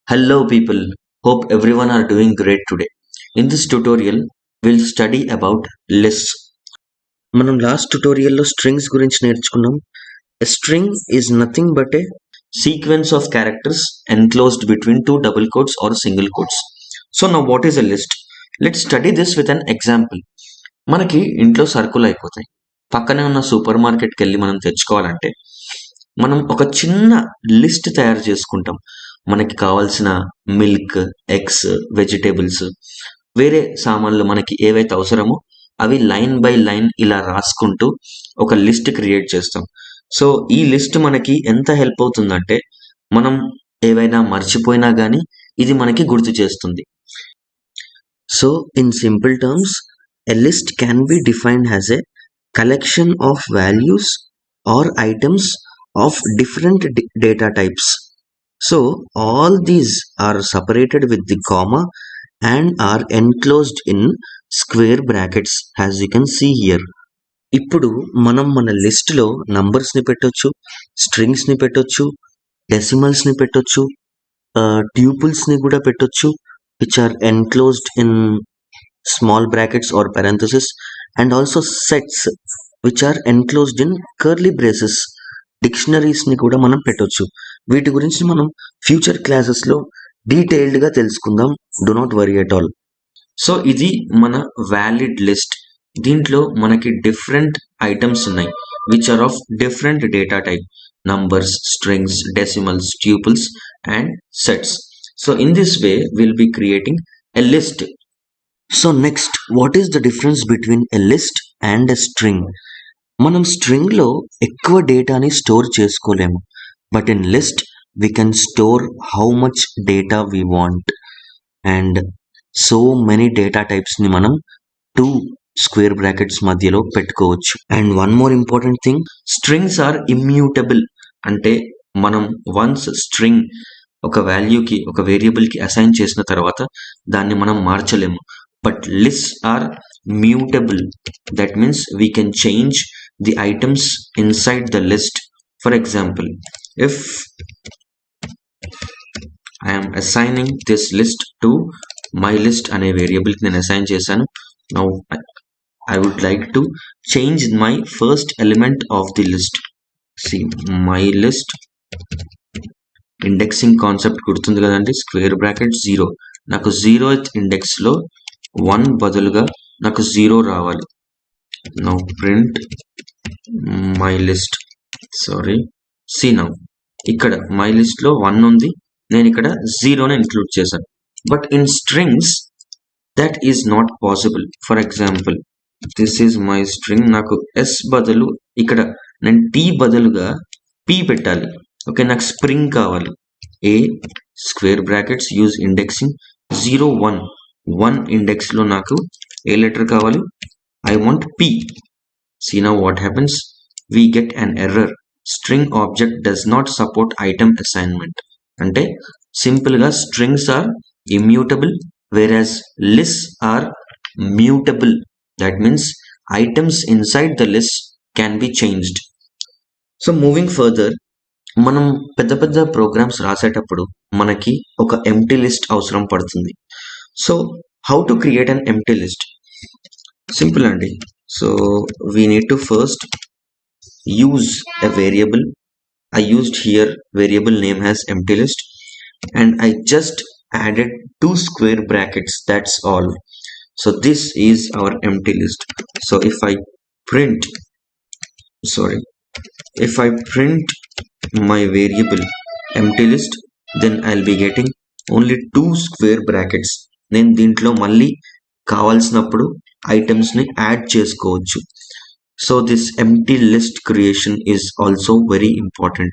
Hello people, hope everyone are doing great today. In this tutorial, we'll study about lists. మనం last ట్యుటోరియల్లో strings గురించి నేర్చుకున్నాం. A string is nothing but a sequence of characters enclosed between two double quotes or single quotes. So now what is a list? Let's study this with an example. మనకి ఇంట్లో సరుకులు అయిపోతాయి. పక్కనే ఉన్న super మార్కెట్కి వెళ్ళి మనం తెచ్చుకోవాలంటే మనం ఒక చిన్న లిస్ట్ తయారు చేసుకుంటాం. మనకి కావాల్సిన మిల్క్, ఎగ్స్, వెజిటేబుల్స్, వేరే సామాన్లు మనకి ఏవైతే అవసరమో అవి లైన్ బై లైన్ ఇలా రాసుకుంటూ ఒక లిస్ట్ క్రియేట్ చేస్తాం. సో ఈ లిస్ట్ మనకి ఎంత హెల్ప్ అవుతుందంటే మనం ఏవైనా మర్చిపోయినా కానీ ఇది మనకి గుర్తు చేస్తుంది. So in simple terms, a list can be defined as a collection of values or items of different data types. So all these are separated with the comma and are enclosed in square brackets as you can see here. ఇప్పుడు మనం మన లిస్ట్లో నంబర్స్ని పెట్టొచ్చు, స్ట్రింగ్స్ని పెట్టొచ్చు, డెసిమల్స్ని పెట్టొచ్చు, ట్యూపుల్స్ని కూడా పెట్టొచ్చు, which are enclosed in small brackets or parentheses, and also sets which are enclosed in curly braces. డిక్షనరీస్ని కూడా మనం పెట్టొచ్చు. వీటి గురించి మనం ఫ్యూచర్ క్లాసెస్లో డీటెయిల్డ్గా తెలుసుకుందాం. Do not worry at all. So ఇది మన వ్యాలిడ్ లిస్ట్. దీంట్లో మనకి డిఫరెంట్ ఐటమ్స్ ఉన్నాయి which are of different data type: numbers, strings, decimals, tuples and sets. So in this way will be creating a list. So next, what is the difference between a list and a string? మనం స్ట్రింగ్లో ఎక్కువ డేటాని store చేసుకోలేము, but in list we can store how much data we want, and so many data టైప్స్ని మనం 2 square brackets మధ్యలో పెట్టుకోవచ్చు. And one more important thing, strings are immutable. అంటే మనం వన్స్ స్ట్రింగ్ ఒక వాల్యూకి, ఒక వేరియబుల్కి అసైన్ చేసిన తర్వాత దాన్ని మనం మార్చలేము. But lists are mutable. That means we can change the items inside the list. For example, if I am assigning this list to my list అనే variable కి నేను అసైన్ చేశాను. Now I would like to change my first element of the list. See, my list indexing concept గుర్తుంది కదండి. Square bracket 0. నాకు 0th index లో 1 బదులుగా నాకు 0 రావాలి. Now print my list. Sorry, see now ఇక్కడ మై లిస్ట్ లో 1 ఉంది, నేను ఇక్కడ 0ని ఇంక్లూడ్ చేశాను. But in strings that is not possible. For example, this is my string. నాకు ఎస్ బదులు ఇక్కడ నేను టీ బదులుగా పి పెట్టాలి. ఓకే, నాకు స్ప్రింగ్ కావాలి. ఏ square brackets use indexing 0 1 1 index లో నాకు ఏ లెటర్ కావాలి? I want P. See now what happens, we get an error. String object does not support item assignment. అంటే సింపుల్ గా strings are immutable whereas lists are mutable. That means items inside the list can be changed. So moving further, మనం పెద్ద పెద్ద programmes రాసేటప్పుడు మనకి ఒక empty list అవసరం పడుతుంది. So how to create an empty list? Simple అండి. So we need to first use a variable. I used here variable name as empty list, and I just added 2 square brackets, that's all. So this is our empty list. So if I print my variable empty list, then I'll be getting only 2 square brackets. నేను దీంట్లో మళ్ళీ కావాల్సినప్పుడు items ని add చేసుకోవచ్చు. So this empty list creation is also very important.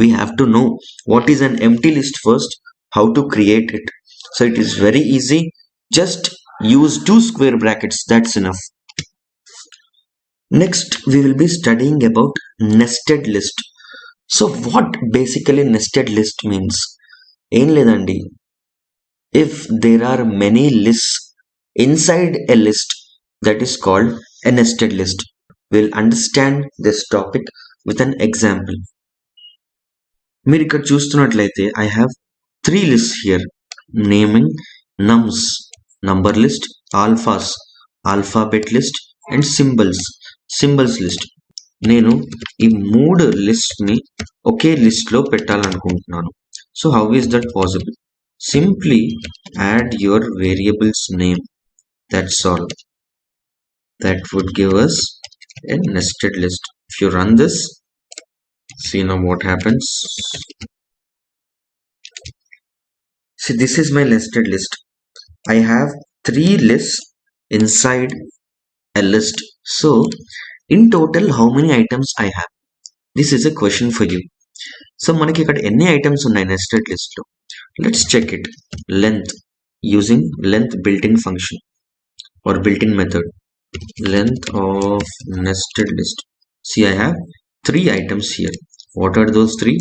We have to know what is an empty list first, how to create it. So it is very easy. Just use 2 square brackets, that's enough. Next, we will be studying about nested list. So what basically nested list means? ఏం లేదండి, if there are many lists inside a list, that is called a nested list. We'll understand this topic with an example. మీరు ఇక్కడ చూస్తున్నట్లయితే I have three lists here, naming nums, number list, alphas, alphabet list, and symbols list. నేను ఈ మూడు list ని ఒకే list లో పెట్టాలనుకుంటున్నాను. So how is that possible? Simply add your variables name, that's all. That would give us a nested list. If you run this, see now what happens. See, this is my nested list. I have three lists inside a list. So in total, how many items I have? This is a question for you. So మనకి ఇక్కడ ఎన్ని items ఉన్నాయి nested list లో? Let's check it. Length, using length built-in function or built-in method. Length of nested list. See, I have three items here. What are those three?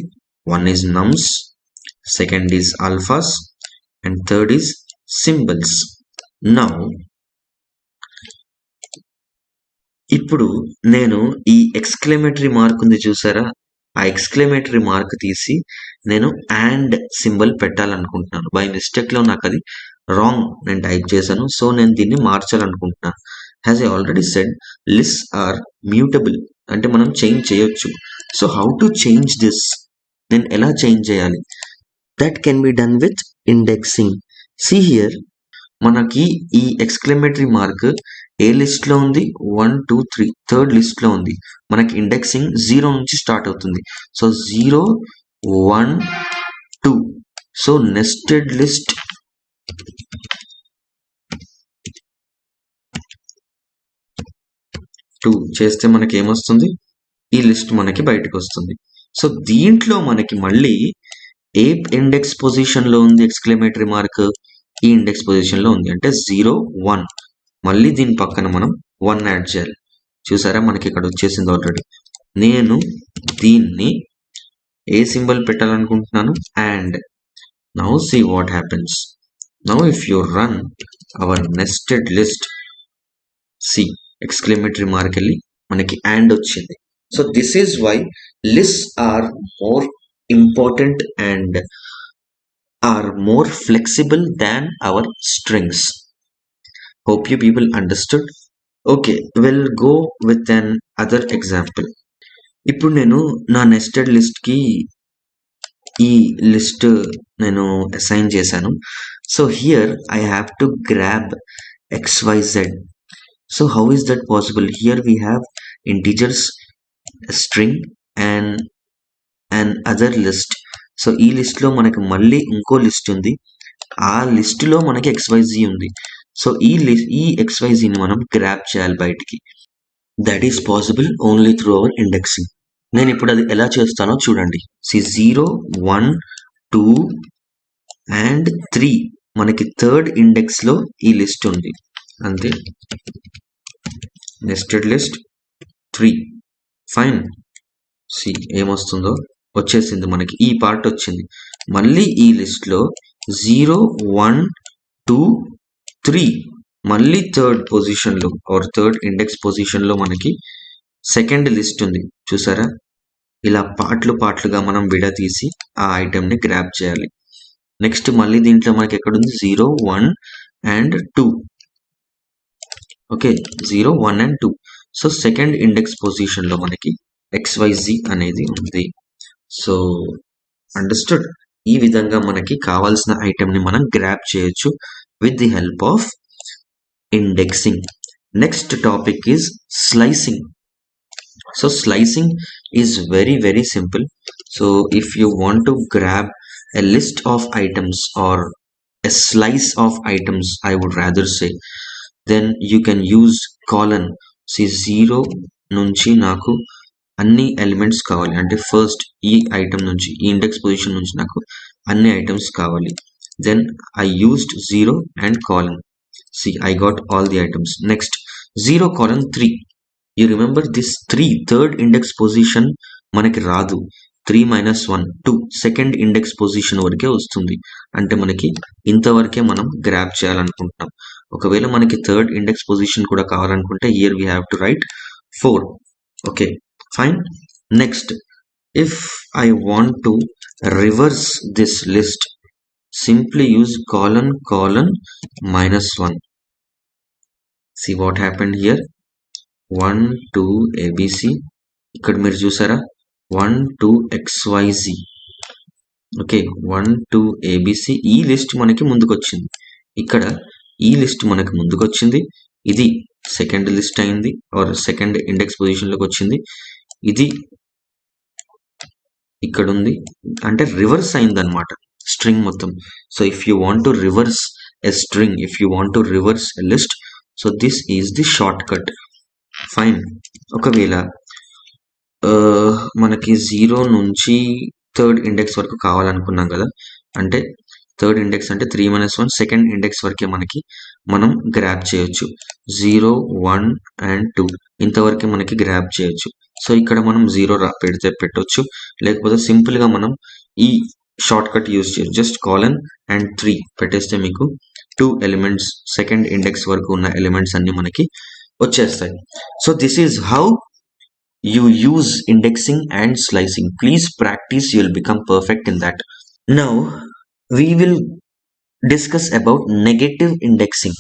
One is nums, second is alphas, and third is symbols. Now ఇప్పుడు నేను ఈ exclamatory mark ఉంది చూసారా, ఆ exclamatory mark తీసి నేను and symbol పెట్టాలనుకుంటున్నాను. By mistake లో నాకు అది రాంగ్ నేను టైప్ చేశాను. సో నేను దీన్ని మార్చాలనుకుంటున్నాను. As I already said, list are mutable, అంటే మనం చేంజ్ చేయొచ్చు. So how to change this? నేను ఎలా చేంజ్ చేయాలి? That can be done with indexing. See here, మనకి ఈ ఎక్స్క్లమేటరీ మార్క్ ఏ లిస్ట్ లో ఉంది? 1 2 3 థర్డ్ లిస్ట్ లో ఉంది. మనకి ఇండెక్సింగ్ 0 నుంచి స్టార్ట్ అవుతుంది. So 0 1 2. So nested list two చేస్తే మనకి ఏమొస్తుంది? ఈ లిస్ట్ మనకి బయటకు వస్తుంది. సో దీంట్లో మనకి మళ్ళీ ఏ ఇండెక్స్ పొజిషన్ లో ఉంది ఎక్స్క్లమేటరీ మార్క్? ఈ ఇండెక్స్ పొజిషన్ లో ఉంది, అంటే 0 1. మళ్ళీ దీని పక్కన మనం 1 యాడ్ చేయాలి. చూసారా, మనకి ఇక్కడ వచ్చేసింది ఆల్రెడీ. నేను దీన్ని ఏ సింబల్ పెట్టాలనుకుంటున్నాను? And. Now see what happens. Now if you run our nested list, see exclamatory mark వెళ్ళి మనకి అండ్ వచ్చింది. So this is why list are more important and are more flexible than our strings. Hope you people understood. Okay, we'll go with an other example. ఇప్పుడు నేను నా nested list కి ఈ list నేను assign చేశాను. So here I have to grab XYZ. So how is that possible? Here we have integers, a string, and an other list. So ఈ list లో మనకి మళ్ళీ ఇంకో లిస్ట్ ఉంది. ఆ లిస్ట్ లో మనకి XYZ ఉంది. సో ఈ XYZ ని మనం గ్రాప్ చేయాలి బయటికి. That is possible only through our indexing. నేను ఇప్పుడు అది ఎలా చేస్తానో చూడండి. సి 0 1 2 and 3 మనకి థర్డ్ ఇండెక్స్ లో ఈ లిస్ట్ ఉంది. అంతే, నెస్టెడ్ లిస్ట్ 3. ఫైన్. సి ఏమొస్తుందో వచ్చేసింది, మనకి ఈ పార్ట్ వచ్చింది. మళ్ళీ ఈ లిస్ట్ లో 0 1 2 3 మళ్ళీ థర్డ్ పొజిషన్ లో ఆర్ థర్డ్ ఇండెక్స్ పొజిషన్ లో మనకి సెకండ్ లిస్ట్ ఉంది. చూసారా, ఇలా పార్ట్లుగా మనం విడదీసి ఆ ఐటమ్ ని గ్రాప్ చేయాలి. నెక్స్ట్ మళ్ళీ దీంట్లో మనకి ఎక్కడుంది? 0 1 and 2. Okay, 0 1 and 2. So second index position లో మనకి XYZ అనేది ఉంది. So understood. ఈ విధంగా మనకి కావాల్సిన ఐటమ్ ని మనం గ్రాప్ చేయొచ్చు with the help of indexing. Next topic is slicing. So slicing is very simple. So if you want to grab a list of items or a slice of items, I would rather say, then you can use colon. See 0 నుంచి నాకు అన్ని elements కావాలి, అంటే first ఈ item నుంచి ఈ index position నుంచి నాకు అన్ని ఐటమ్స్ కావాలి. Then I used 0 and colon. See, I got all the items. Next 0 colon 3. You remember this 3 third index position మనకి రాదు. 3 minus 1 2 సెకండ్ ఇండెక్స్ పొజిషన్ వరకే వస్తుంది. అంటే మనకి ఇంతవరకే మనం గ్రాప్ చేయాలనుకుంటున్నాం. ఒకవేళ మనకి థర్డ్ ఇండెక్స్ పొజిషన్ కూడా కావాలనుకుంటే here we have to right 4. Okay, fine. Next, if I want to reverse this list, simply use colon -1. See what happened here. 1 2 ABC. ఇక్కడ మీరు చూసారా 1 2 XYZ. Okay 1 2 ABC. ఈ లిస్ట్ మనకి ముందుకు వచ్చింది. ఇక్కడ ఈ లిస్ట్ మనకి ముందుకు వచ్చింది. ఇది సెకండ్ లిస్ట్ అయింది ఆర్ సెకండ్ ఇండెక్స్ పొజిషన్ లోకి వచ్చింది. ఇది ఇక్కడ ఉంది అంటే రివర్స్ అయింది అనమాట స్ట్రింగ్ మొత్తం. So if you want to reverse a string, if you want to reverse a list, so this is the short cut. Fine. ఒకవేళ మనకి 0 నుంచి థర్డ్ ఇండెక్స్ వరకు కావాలనుకున్నాం కదా, అంటే థర్డ్ ఇండెక్స్ అంటే 3 - 1 సెకండ్ ఇండెక్స్ వరకే మనం గ్రాబ్ చేయొచ్చు. 0 1 and 2 ఇంతవరకే మనకి గ్రాబ్ చేయొచ్చు. సో ఇక్కడ మనం 0 పెట్టొచ్చు, లేకపోతే సింపుల్ గా మనం ఈ షార్ట్ కట్ యూజ్ చేయొచ్చు. జస్ట్ colon and 3 పెట్టేస్తే మీకు 2 ఎలిమెంట్స్ సెకండ్ ఇండెక్స్ వరకు ఉన్న ఎలిమెంట్స్ అన్ని మనకి వచ్చేస్తాయి. So this is how you use indexing and slicing. Please practice, you'll become perfect in that. Now we will discuss about negative indexing.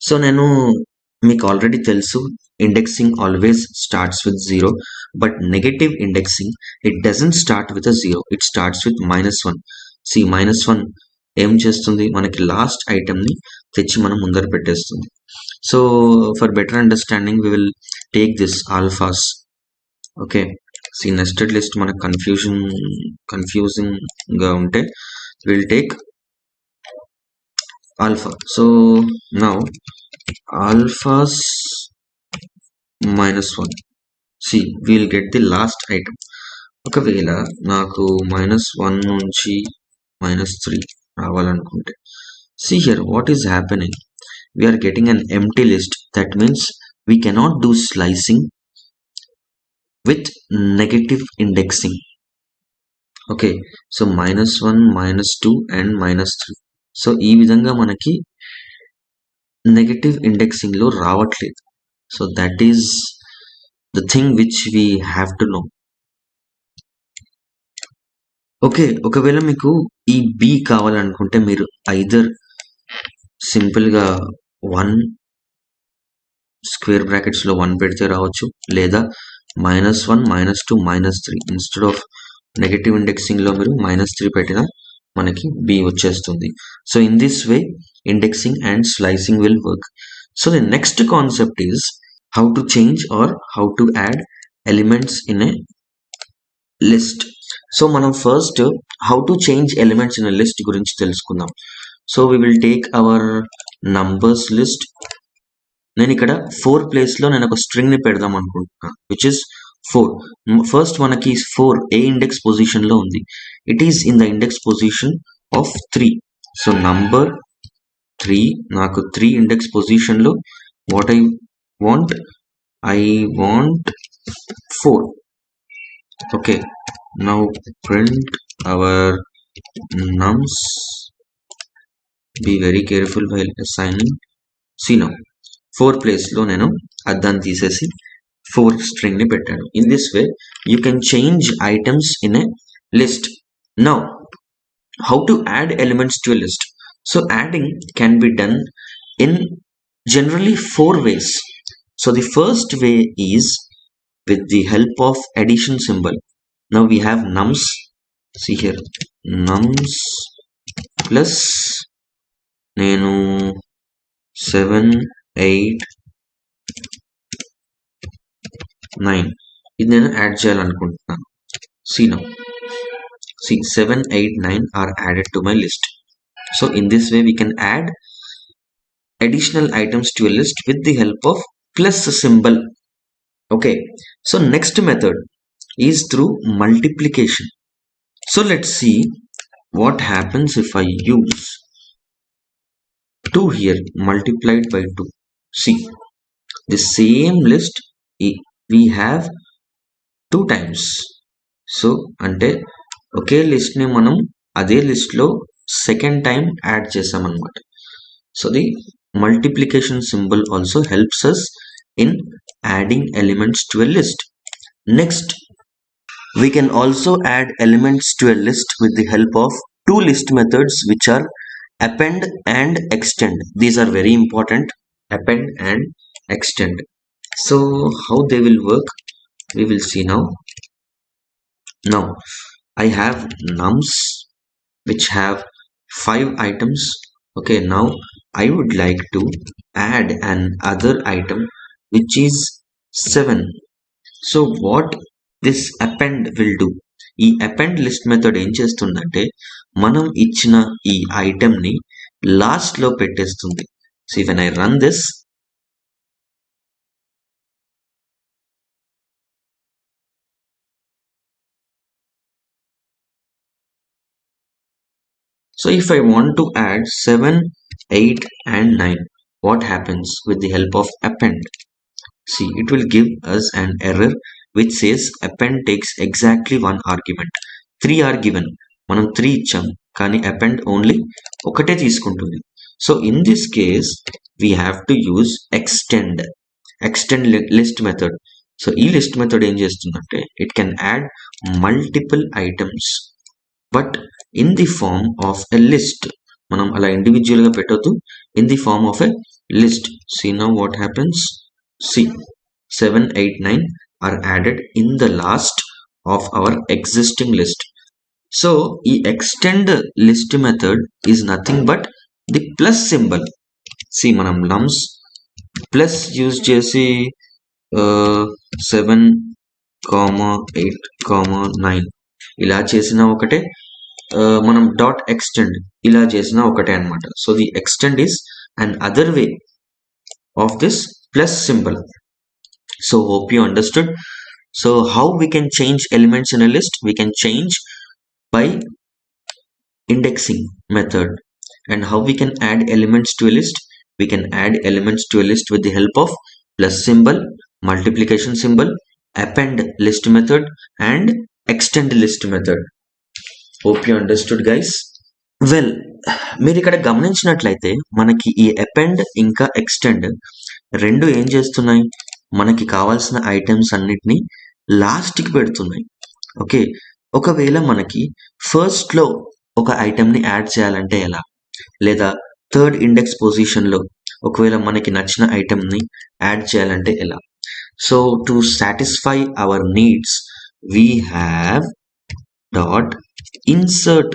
So nenu meeku already telusu indexing always starts with 0, but negative indexing, it doesn't start with a 0, it starts with -1. See -1 ఏం చేస్తుంది, మనకి last item ని తెచ్చి మనం ముందర పెట్టేస్తుంది. So for better understanding we will take this alphas. Okay see nested list మనకు confusing గా ఉంటే will take alpha. So now alphas -1. See will get the last item. ఒకవేళ నాకు -1 నుంచి -3 రావాలనుకుంటే, see here what is happening, we are getting an empty list. That means we cannot do slicing with negative indexing. Okay, so -1 -2 and -3. So ఈ విధంగా మనకి negative indexing లో రావట్లేదు. So that is the thing which we have to know. Okay, ఒకవేళ మీకు ఈ B కావాలనుకుంటే మీరు ఐదర్ సింపుల్ గా 1 స్క్వేర్ బ్రాకెట్స్ లో 1 పెడితే రావచ్చు, లేదా -1 -2 -3 ఇన్స్టెడ్ ఆఫ్ నెగటివ్ ఇండెక్సింగ్ లో మీరు -3 పెట్టినా మనకి బి వచ్చేస్తుంది. So in this way indexing and slicing will work. So the next concept is how to change or how to add elements in a list. So మనం first how to change elements in a list గురించి తెలుసుకుందాం. So we will take our numbers list. నేను ఇక్కడ 4 place లో నేను ఒక string ని పెడదాం అనుకుంటున్నా, which is 4. ఫస్ట్ మనకి 4 ఏ ఇండెక్స్ పొజిషన్ లో ఉంది, it is in the index position of 3. So number 3 నాకు 3 ఇండెక్స్ పొజిషన్ లో what I want 4. Okay, now print our nums. Be very careful while assigning. See now 4 place లో నేను అద్దాన్ని తీసేసి 4 string ని పెట్టాను. In this way you can change items in a list. Now how to add elements to a list. So adding can be done in generally 4 ways. So the first way is with the help of addition symbol. Now we have nums. See here, nums plus నేను 7 8 9 ఇది నేను add చేయాలనుకుంటున్నాను. See now, see 7 8 9 are added to my list. So in this way we can add additional items to a list with the help of plus symbol. Okay, so next method is through multiplication. So let's see what happens if I use 2 here multiplied by 2. See, the same list we have 2 times. So అంటే ఒకే list ని మనం అదే list లో second time add చేసామన్నమాట. So the multiplication symbol also helps us in adding elements to a list. Next, we can also add elements to a list with the help of two list methods which are append and extend. These are very important, append and extend. So how they will work, we will see now. Now I have nums which have 5 items. Okay, now I would like to add an other item which is 7. So what this append will do, ఈ append list method ఏం చేస్తుందంటే మనం ఇచ్చిన ఈ item ని last లో పెట్టేస్తుంది. So when I run this, so if I want to add 7, 8 and 9, what happens with the help of append? See, it will give us an error which says append takes exactly one argument. 3 are given, మనం 3 ఇచ్చాం కానీ append only ఒకటే తీసుకుంటుంది. So in this case we have to use extend list method. So ఈ list method ఏం చేస్తుందంటే it can add multiple items but in the form of a list. మనం అలా ఇండివిజువల్ గా పెట్టొద్దు, in the form of a list. See now what happens. See, 7, 8, 9 are added in the last of our existing list. So ఈ extend list method is nothing but the plus symbol. See, మనం nums plus use చేసి 7, 8, 9 ఇలా చేసిన ఒకటే, మనం dot extend ఇలా చేసిన ఒకటే అన్నమాట. So the extend is an other way of this plus symbol. So hope you understood. So how we can change elements in a list? We can change by indexing method. And how we can add elements to a list? We can add elements to a list with the help of plus symbol, multiplication symbol, append list method and extend list method. Hope you understood, guys. Well, మీరు ఇక్కడ గమనించినట్లయితే మనకి ఈ append ఇంకా extend రెండు ఏం చేస్తున్నాయి, మనకి కావాల్సిన ఐటమ్స్ అన్నిటిని లాస్ట్కి పెడుతున్నాయి. ఓకే, ఒకవేళ మనకి ఫస్ట్లో ఒక ఐటమ్ని యాడ్ చేయాలంటే ఎలా, లేదా థర్డ్ ఇండెక్స్ పొజిషన్లో ఒకవేళ మనకి నచ్చిన ఐటమ్ని యాడ్ చేయాలంటే ఎలా. So to satisfy our needs we have dot insert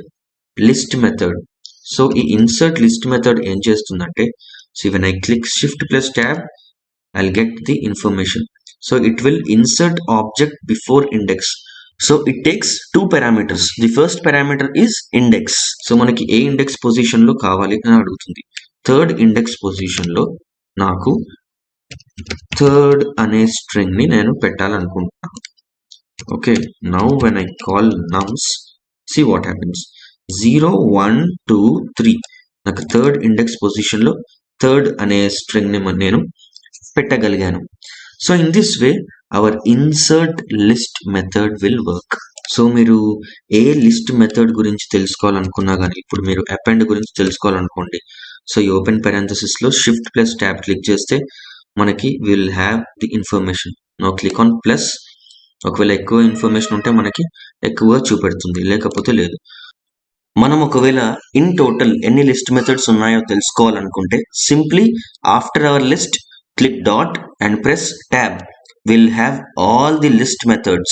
list method. So ఈ ఇన్సర్ట్ లిస్ట్ మెథడ్ ఏం చేస్తుందంటే, so when I click shift plus tab I'll get the information. So it will insert object before index. So it takes 2 parameters. The first parameter is index. So మనకి ఏ index position లో కావాలి అని అడుగుతుంది. Third index position లో నాకు third అనే string ని నేను పెట్టాలనుకుంటున్నాను. Okay, now when I call nums, see what happens. 0, 1, 2, 3 నాకు థర్డ్ ఇండెక్స్ పొజిషన్ లో థర్డ్ అనే స్ట్రింగ్ ని నేను పెట్టగలిగాను. So in this way our insert list method will work. So మీరు ఏ లిస్ట్ మెథడ్ గురించి తెలుసుకోవాలనుకున్నా కానీ, ఇప్పుడు మీరు అపెండ్ గురించి తెలుసుకోవాలనుకోండి, సో ఈ ఓపెన్ parenthesis లో షిఫ్ట్ ప్లస్ ట్యాబ్ క్లిక్ చేస్తే మనకి will have the information. Now click on plus. ఒకవేళ ఎక్కువ ఇన్ఫర్మేషన్ ఉంటే మనకి ఎక్కువ చూపెడుతుంది, లేకపోతే లేదు. మనం ఒకవేళ ఇన్ టోటల్ ఎన్ని లిస్ట్ మెథడ్స్ ఉన్నాయో తెలుసుకోవాలనుకుంటే simply after our list click dot and press tab. We'll have all the list methods.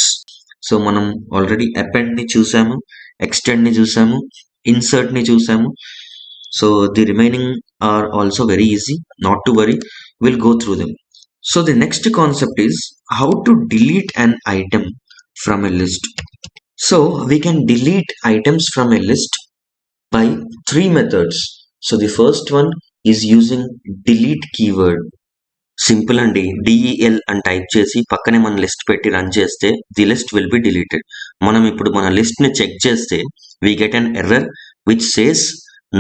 So మనం ఆల్రెడీ append ని చూసాము, extend ని చూసాము, insert ని చూసాము. So the remaining are also very easy, not to worry, we'll go through them. So the next concept is how to delete an item from a list. So we can delete items from a list by 3 methods. So the first one is using delete keyword. Simple అండి, DEL అని type చేసి పక్కనే మన list పెట్టి run చేస్తే the list will be deleted. మనం ఇప్పుడు మన లిస్ట్ ని చెక్ చేస్తే we get an error which says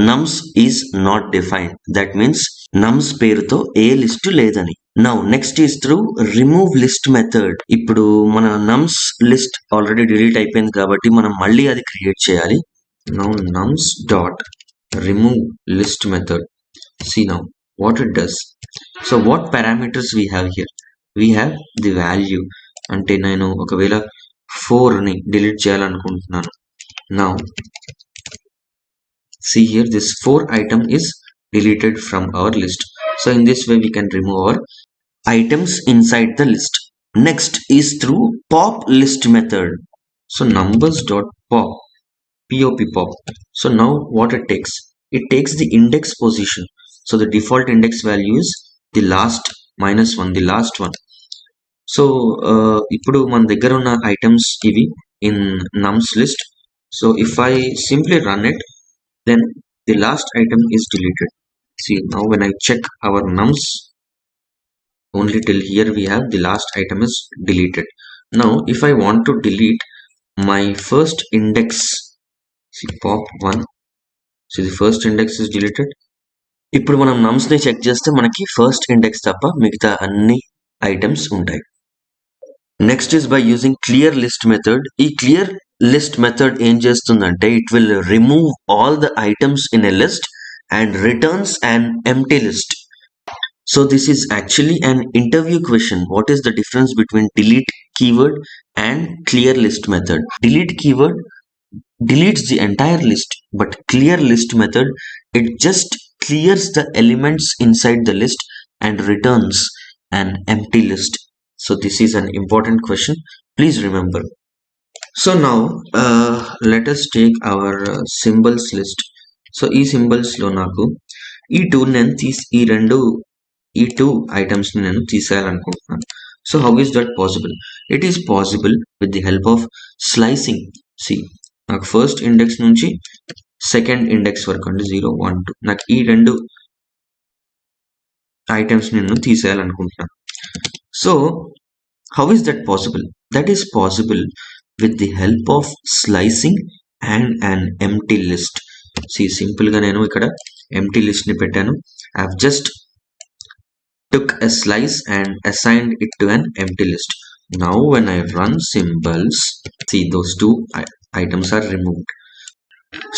nums is not defined. That means nums పేరుతో ఏ లిస్ట్ లేదని. Now next is through remove list method. ఇప్పుడు మన nums లిస్ట్ ఆల్రెడీ డిలీట్ అయిపోయింది కాబట్టి మనం మళ్ళీ అది క్రియేట్ చేయాలి. Now nums dot remove list method. See now what it does. So what parameters we have here? We have the value. అంటే నేను ఒకవేళ 4 ని డిలీట్ చేయాలనుకుంటున్నాను. Now See here, this 4 item is deleted from our list. So in this way we can remove our items inside the list. Next is through pop list method. So numbers dot pop, pop. So now what it takes the index position. So the default index value is the last -1, the last one. So ఇప్పుడు మన దగ్గర ఉన్న items ఇవి in nums list. So if I simply run it, then the last item is deleted. See, now when I check our nums, only till here we have the last item is deleted. Now if I want to delete my first index, see pop1, see the first index is deleted. ఇప్పుడు మనం nums ని check చేస్తే మనకి first index తప్ప మిగతా అన్ని items ఉంటాయి. Next is by using clear list method. ఈ క్లియర్ లిస్ట్ మెథడ్ ఏం చేస్తుందంటే it will remove all the items in a list and returns an empty list. So this is actually an interview question. What is the difference between delete keyword and clear list method? Delete keyword deletes the entire list, but clear list method, it just clears the elements inside the list and returns an empty list. So this is an important question. Please remember. So now let us take our symbols list. So ఈ symbols లో నాకు ఈ two items ని నేను తీసేయాలనుకుంటున్నాను. So how is that possible? It is possible with the help of slicing. See నాకు first index నుంచి second index వరకు అంటే 0, 1, 2 నాకు ఈ రెండు ఐటమ్స్ నేను తీసేయాలనుకుంటున్నాను. So how is that possible? That is possible with the help of slicing and an empty list. See simple గా నేను ఇక్కడ ఎంప్టీ లిస్ట్ ని పెట్టాను. I have just took a slice and assigned it to an empty list. Now when I run symbols, see those two items are removed.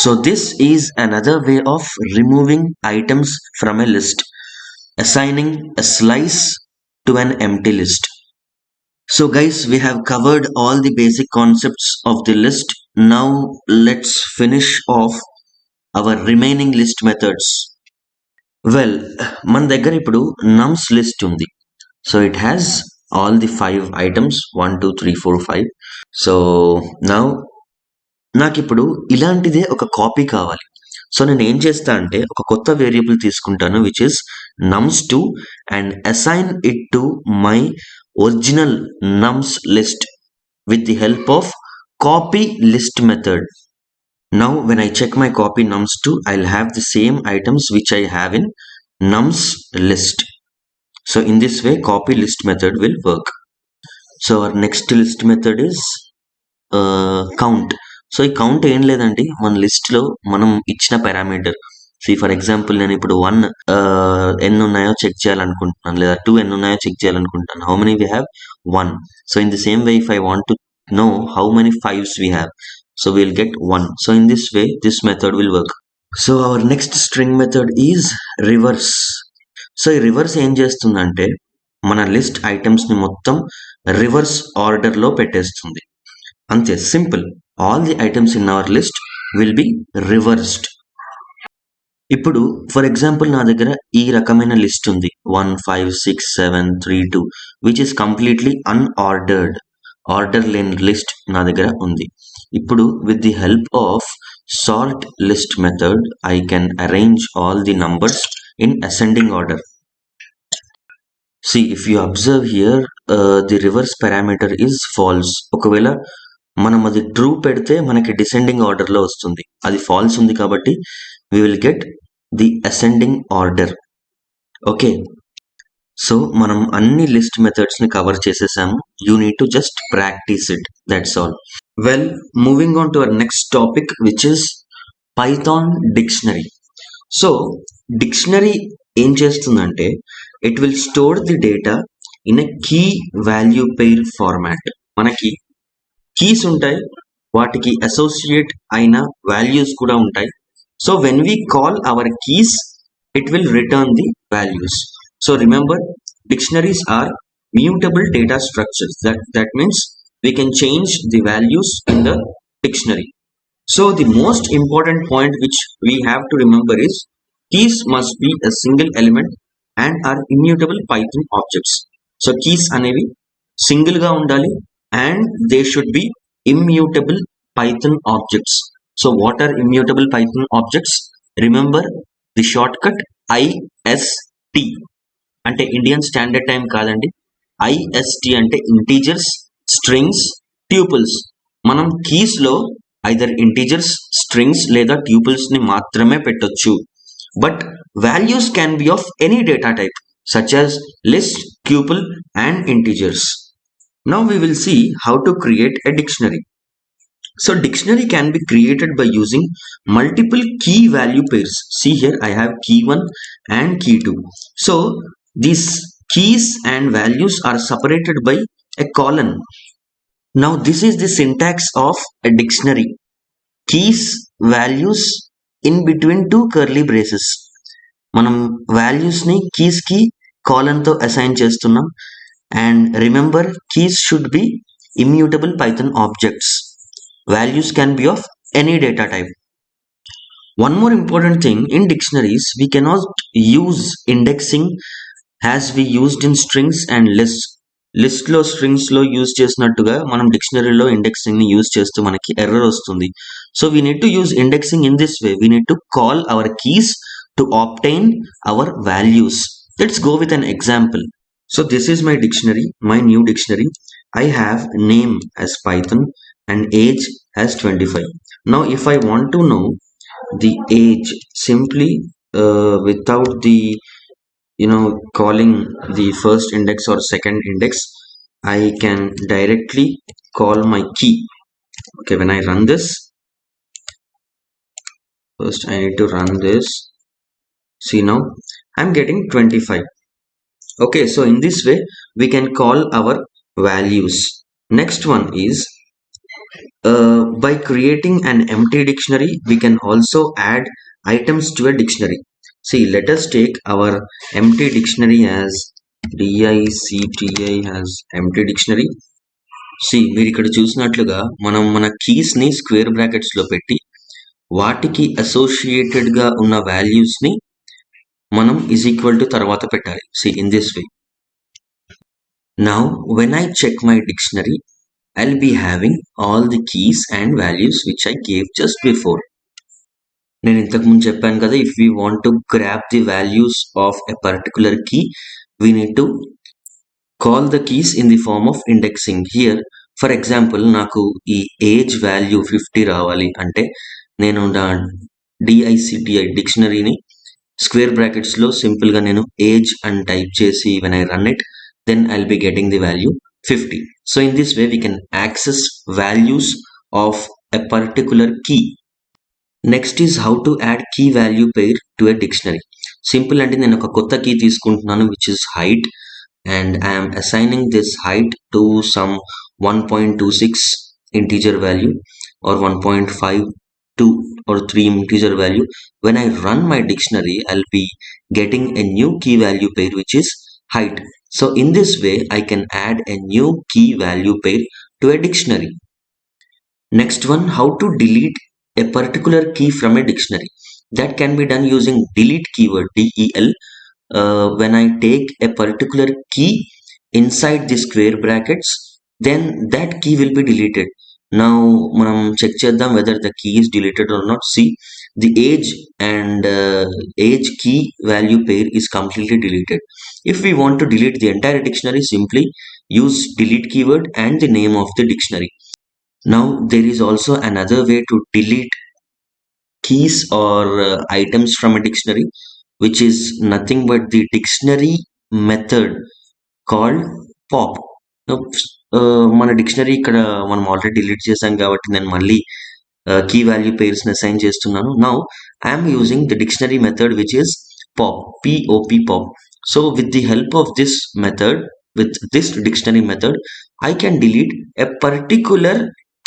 So this is another way of removing items from a list, assigning a slice to an empty list. So guys, we have covered all the basic concepts of the list. Now let's finish off our remaining list methods. Well మన దగ్గర ఇప్పుడు nums list ఉంది. So it has all the 5 items 1, 2, 3, 4, 5. So now నాకు ఇప్పుడు ఇలాంటిదే ఒక copy కావాలి. So నేను ఏం చేస్తా అంటే ఒక కొత్త వేరియబుల్ తీసుకుంటాను which is nums2 and assign it to my original nums list with the help of copy list method. Now when I check my copy nums2, I'll have the same items which I have in nums list. So in this way copy list method will work. So our next list method is count. So ఈ count ఏం లేదండి, మన list లో మనం ఇచ్చిన parameter. So for example నేను ఇప్పుడు 1 ఎన్ని ఉన్నాయో చెక్ చేయాలనుకుంటున్నాను, లేదా 2 ఎన్ని ఉన్నాయో చెక్ చేయాలనుకుంటున్నాను. How many we have? 1. So in the same way if I want to know how many 5s we have, so we'll get 1. So in this way this method will work. So our next string method is reverse. So ఈ reverse ఏం చేస్తుందంటే మన list items ని మొత్తం reverse order లో పెట్టేస్తుంది. అంతే, simple. All the items in our list will be reversed. ఇప్పుడు ఫర్ ఎగ్జాంపుల్ నా దగ్గర ఈ రకమైన లిస్ట్ ఉంది 1, 5, 6, 7, 3, 2 which is completely unordered, order లేని లిస్ట్ నా దగ్గర ఉంది. ఇప్పుడు with the help of sort list method I can arrange all the numbers in ascending order. See, if you observe here, the reverse parameter is false. ఒకవేళ మనం అది true పెడితే మనకి డిసెండింగ్ ఆర్డర్ లో వస్తుంది. అది ఫాల్స్ ఉంది కాబట్టి we will get the ascending order. ఓకే, సో మనం అన్ని లిస్ట్ మెథడ్స్ ని కవర్ చేసేసాము. You need to just practice it, that's all. Well, moving on to our next topic which is Python dictionary. So dictionary ఏం చేస్తుందంటే it will store the data in a key value pair format. మనకి keys ఉంటాయి, వాటికి associate అయిన values కూడా ఉంటాయి. So when we call our keys it will return the values. So remember, dictionaries are mutable data structures. That means we can change the values in the dictionary. So the most important point which we have to remember is keys must be a single element and are immutable Python objects. So keys అనేవి single గా ఉండాలి and they should be immutable Python objects. So what are immutable Python objects? Remember the shortcut IST అంటే Indian standard time కాదండి. IST అంటే integers, strings, ట్యూపుల్స్. మనం keys లో either integers, strings లేదా ట్యూపుల్స్ ని మాత్రమే పెట్టొచ్చు. But values can be of any data type such as list, tuple and integers. Now we will see how to create a dictionary. So dictionary can be created by using multiple key value pairs. See here I have key 1 and key 2. So these keys and values are separated by a colon. Now this is the syntax of a dictionary. Keys, values in between two curly braces. మనం values ని keys కి colon తో assign చేస్తున్నాం. And remember keys should be immutable Python objects. Values can be of any data type. One more important thing, in dictionaries we cannot use indexing as we used in strings and lists. List లో strings లో use చేసినట్టుగా మనం డిక్షనరీలో indexing ని use చేస్తూ మనకి error వస్తుంది. So we need to use indexing in this way. We need to call our keys to obtain our values. Let's go with an example. So this is my dictionary, my new dictionary. I have name as Python and age as 25. Now if I want to know the age simply without the calling the first index or second index, I can directly call my key. Okay, when I run this, first I need to run this. See, now I'm getting 25. Okay, so in this way we can call our values. Next one is by creating an empty dictionary we can also add items to a dictionary. See, let us take our empty dictionary as DICTI as empty dictionary. See, మీరు ఇక్కడ చూసినట్లుగా మనం మన keys ని square brackets లో పెట్టి వాటికి associated గా ఉన్న వాల్యూస్ ని మనం is equal to తర్వాత పెట్టాలి. See, in this way. Now when I check my dictionary, I'll be having all the keys and values which I gave just before. నేను ఇంతకుముందు చెప్పాను కదా, if we want to grab the values of a particular key, we need to call the keys in the form of indexing. Here for example నాకు ఈ age value 50 రావాలి అంటే నేను నా DICTI డిక్షనరీని స్క్వేర్ బ్రాకెట్స్ లో సింపుల్ గా నేను age అని టైప్ చేసి when I run it, then I'll be getting the value 50. So in this way we can access values of a particular key. Next is how to add key value pair to a dictionary. Simple అంటే నేను ఒక కొత్త key తీసుకుంటున్నాను which is height, and I am assigning this height to some 1.26 integer value or 1.52 or 3 integer value. When I run my dictionary, I'll be getting a new key value pair which is height. So in this way I can add a new key value pair to a dictionary. Next one, how to delete a particular key from a dictionary. That can be done using delete keyword, DEL. When I take a particular key inside the square brackets, then that key will be deleted. Now మనం check చేద్దాం whether the key is deleted or not. See, the age and age key value pair is completely deleted. If we want to delete the entire dictionary, simply use delete keyword and the name of the dictionary. Now there is also another way to delete keys or items from a dictionary, which is nothing but the dictionary method called pop. మన dictionary ఇక్కడ మనం already delete చేసాం కాబట్టి నేను మళ్ళీ key value pairs ని assign చేస్తున్నాను. Now I'm using the dictionary method which is pop, pop. So with the help of this method, with this dictionary method, I can delete a particular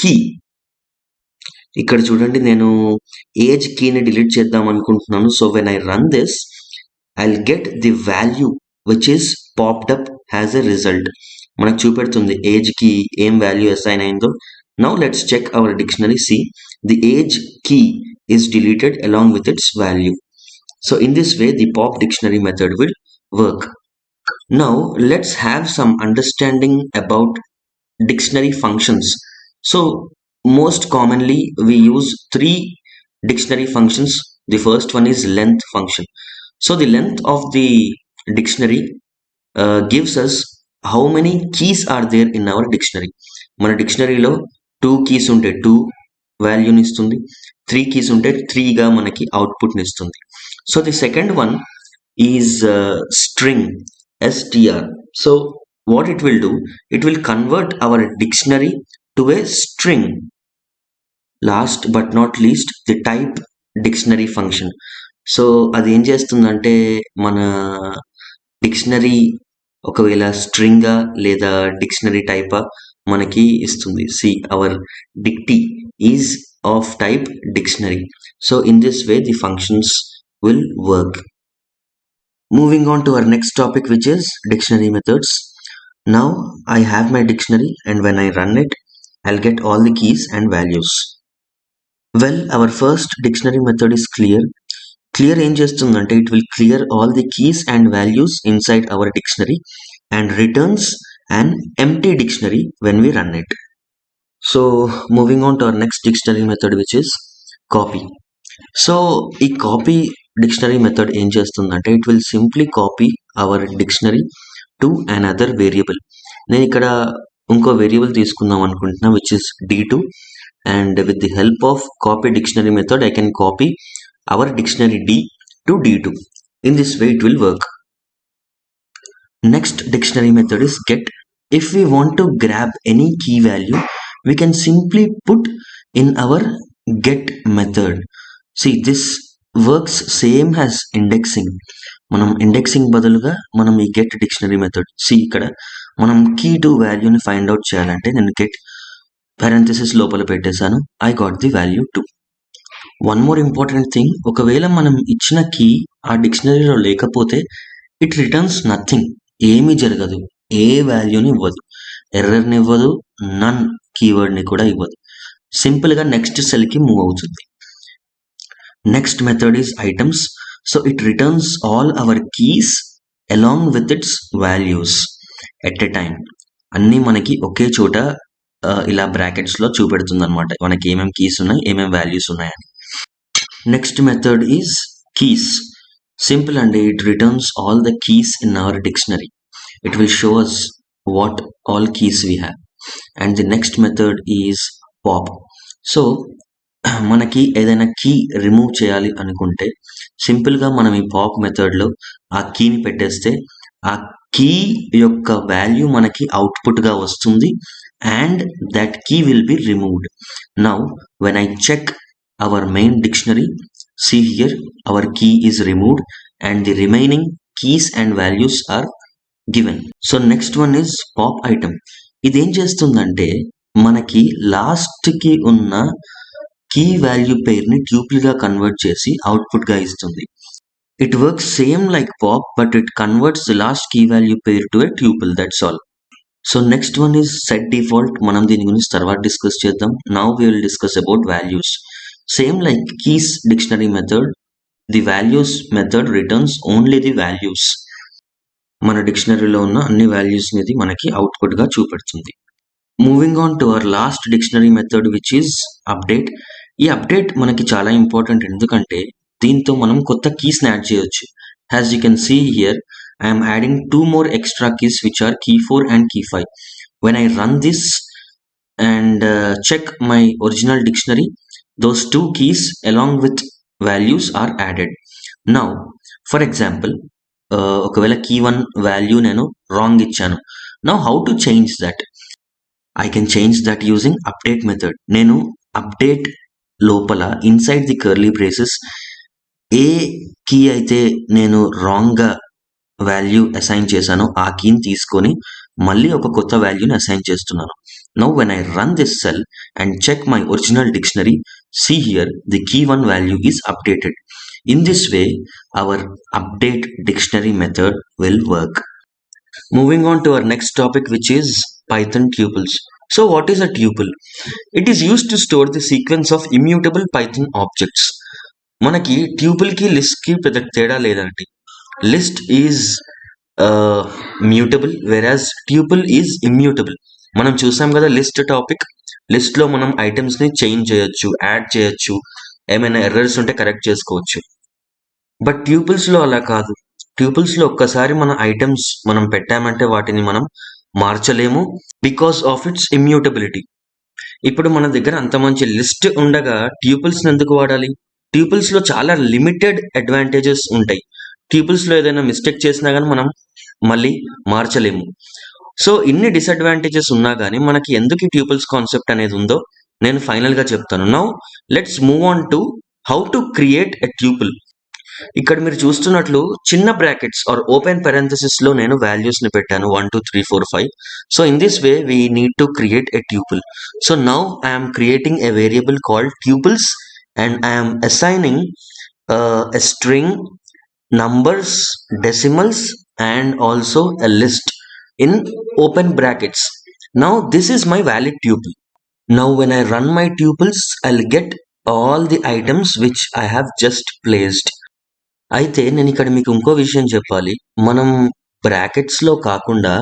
key. ఇక్కడ చూడండి, నేను age కీని delete చేద్దాం అనుకుంటున్నాను. So when I run this, I'll get the value which is popped up as a result. మనకు చూపెడుతుంది age కి ఏం వాల్యూ అసైన్ అయిందో. Now let's check our dictionary. See, the age key is deleted along with its value. So in this way, the pop dictionary method will work. Now let's have some understanding about dictionary functions. So most commonly we use three dictionary functions. The first one is length function. So the length of the dictionary gives us how many keys are there in our dictionary. మన డిక్షనరీలో 2 keys ఉంటే 2 వాల్యూని ఇస్తుంది, 3 keys ఉంటే 3 గా మనకి అవుట్పుట్ని ఇస్తుంది. So the second one is string, str. So what it will do, it will convert our dictionary to a string. Last but not least, the type dictionary function. So అది ఏం చేస్తుందంటే మన డిక్షనరీ ఒకవేళ స్ట్రింగా లేదా డిక్షనరీ టైపా మనకి ఇస్తుంది. See our dicty is of type dictionary. So in this way the functions will work. Moving on to our next topic, which is dictionary methods. Now I have my dictionary, and when I run it, I'll get all the keys and values. Well, our first dictionary method is clear. Clear ఏం చేస్తుందంటే it will clear all the keys and values inside our dictionary and returns an empty dictionary when we run it. So moving on to our next dictionary method, which is copy. So ఈ copy dictionary method ఏం చేస్తుందంటే it will simply copy our dictionary to another variable. నేను ఇక్కడ ఇంకో variable తీసుకుందాం అనుకుంటున్నా which is D2, and with the help of copy dictionary method I can copy our dictionary D to D2. In this way it will work. Next dictionary method is get. If we want to grab any key value, we can simply put in our get method. See, this works same as indexing. మనం indexing బదులుగా మనం ఈ get dictionary method. C ఇక్కడ మనం key to వాల్యూని find out చేయాలంటే నేను get parenthesis లోపల పెట్టేశాను, I got the value 2. One more important thing, ఒకవేళ మనం ఇచ్చిన కీ ఆ డిక్షనరీలో లేకపోతే ఇట్ రిటర్న్స్ నథింగ్, ఏమీ జరగదు, ఏ వాల్యూని ఇవ్వదు, ఎర్రర్ని ఇవ్వదు, నన్ కీవర్డ్ని కూడా ఇవ్వదు, సింపుల్గా నెక్స్ట్ సెల్కి మూవ్ అవుతుంది. Next method is items. So it returns all our keys along with its values at a time. అన్నీ మనకి ఒకే చోట ఇలా బ్రాకెట్స్లో చూపెడుతుంది అనమాట, మనకి ఏమేమి కీస్ ఉన్నాయి, ఏమేమి వాల్యూస్ ఉన్నాయని. Next method is keys. Simple అండి, it returns all the keys in our dictionary. It will show us what all keys we have. And the next method is pop. So మనకి ఏదైనా key remove చేయాలి అనుకుంటే సింపుల్గా మనం ఈ pop మెథడ్లో ఆ కీని పెట్టేస్తే ఆ కీ యొక్క వాల్యూ మనకి అవుట్పుట్గా వస్తుంది and that key will be removed. Now when I check our main dictionary, see here our key is removed and the remaining keys and values are given. So next one is pop item. ఇదేం చేస్తుందంటే మనకి లాస్ట్కి ఉన్న key value పేరుని ట్యూపుల్గా convert చేసి అవుట్పుట్గా ఇస్తుంది. It works same like pop, but it converts the last key value pair to a tuple, that's all. So next one is set default. మనం దీని గురించి తర్వాత డిస్కస్ చేద్దాం. Now we will discuss about values. Same like keys dictionary method, the values method returns only the values. మన డిక్షనరీలో ఉన్న అన్ని values అనేది మనకి అవుట్పుట్గా చూపెడుతుంది. Moving on to our last dictionary method which is update. ఈ అప్డేట్ మనకి చాలా ఇంపార్టెంట్, ఎందుకంటే దీంతో మనం కొత్త కీస్ని యాడ్ చేయొచ్చు. As you can see here, I'm adding 2 more extra keys which are key 4 and key 5. When I run this and check my original dictionary, those 2 keys along with values are added. Now for example, ఒకవేళ key 1 value నేను wrong ఇచ్చాను. Now how to change that? I can change that using update method. నేను update లోపల inside the curly braces ఏ key అయితే నేను రాంగ్గా value assign చేశానో ఆ కీని తీసుకొని మళ్ళీ ఒక కొత్త వాల్యూని అసైన్ చేస్తున్నాను. Now when I run this cell and check my original dictionary, see here the key 1 value is updated. In this way our update dictionary method will work. Moving on to our next topic, which is Python tuples. So what is a tuple? It is used to store the sequence of immutable Python objects. మనకి ట్యూపుల్ కి list కి పెద్ద తేడా లేదండి. List is mutable వెరాజ్ ట్యూపుల్ is immutable. మనం చూసాం కదా లిస్ట్ టాపిక్. లిస్ట్ లో మనం ఐటమ్స్ ని చేంజ్ చేయొచ్చు, యాడ్ చేయొచ్చు, ఏమైనా ఎర్రర్స్ ఉంటే కరెక్ట్ చేసుకోవచ్చు. బట్ ట్యూపుల్స్ లో అలా కాదు. ట్యూపుల్స్ లో ఒక్కసారి మన ఐటమ్స్ మనం పెట్టామంటే వాటిని మనం మార్చలేము బికాస్ ఆఫ్ ఇట్స్ ఇమ్యూటబిలిటీ. ఇప్పుడు మన దగ్గర అంత మంచి లిస్ట్ ఉండగా ట్యూపుల్స్ ఎందుకు వాడాలి? ట్యూపుల్స్ లో చాలా లిమిటెడ్ అడ్వాంటేజెస్ ఉంటాయి. ట్యూపుల్స్ లో ఏదైనా మిస్టేక్ చేసినా కానీ మనం మళ్ళీ మార్చలేము. సో ఇన్ని డిసడ్వాంటేజెస్ ఉన్నా కానీ మనకి ఎందుకు ఈ ట్యూపుల్స్ కాన్సెప్ట్ అనేది ఉందో నేను ఫైనల్ గా చెప్తాను. Now let's move on to how to create a ట్యూపుల్. ఇక్కడ మీరు చూస్తున్నట్లు చిన్న బ్రాకెట్స్ ఆర్ ఓపెన్ parenthesis లో నేను వాల్యూస్ ని పెట్టాను 1 2 3 4 5. So in this way we need to create a tuple. So now I'm creating a variable called tuples and I'm assigning a string, numbers, decimals and also a list in open brackets. Now this is my valid tuple. Now when I run my tuples, I'll get all the items which I have just placed. అయితే నేను ఇక్కడ మీకు ఇంకో విషయం చెప్పాలి. మనం brackets లో కాకుండా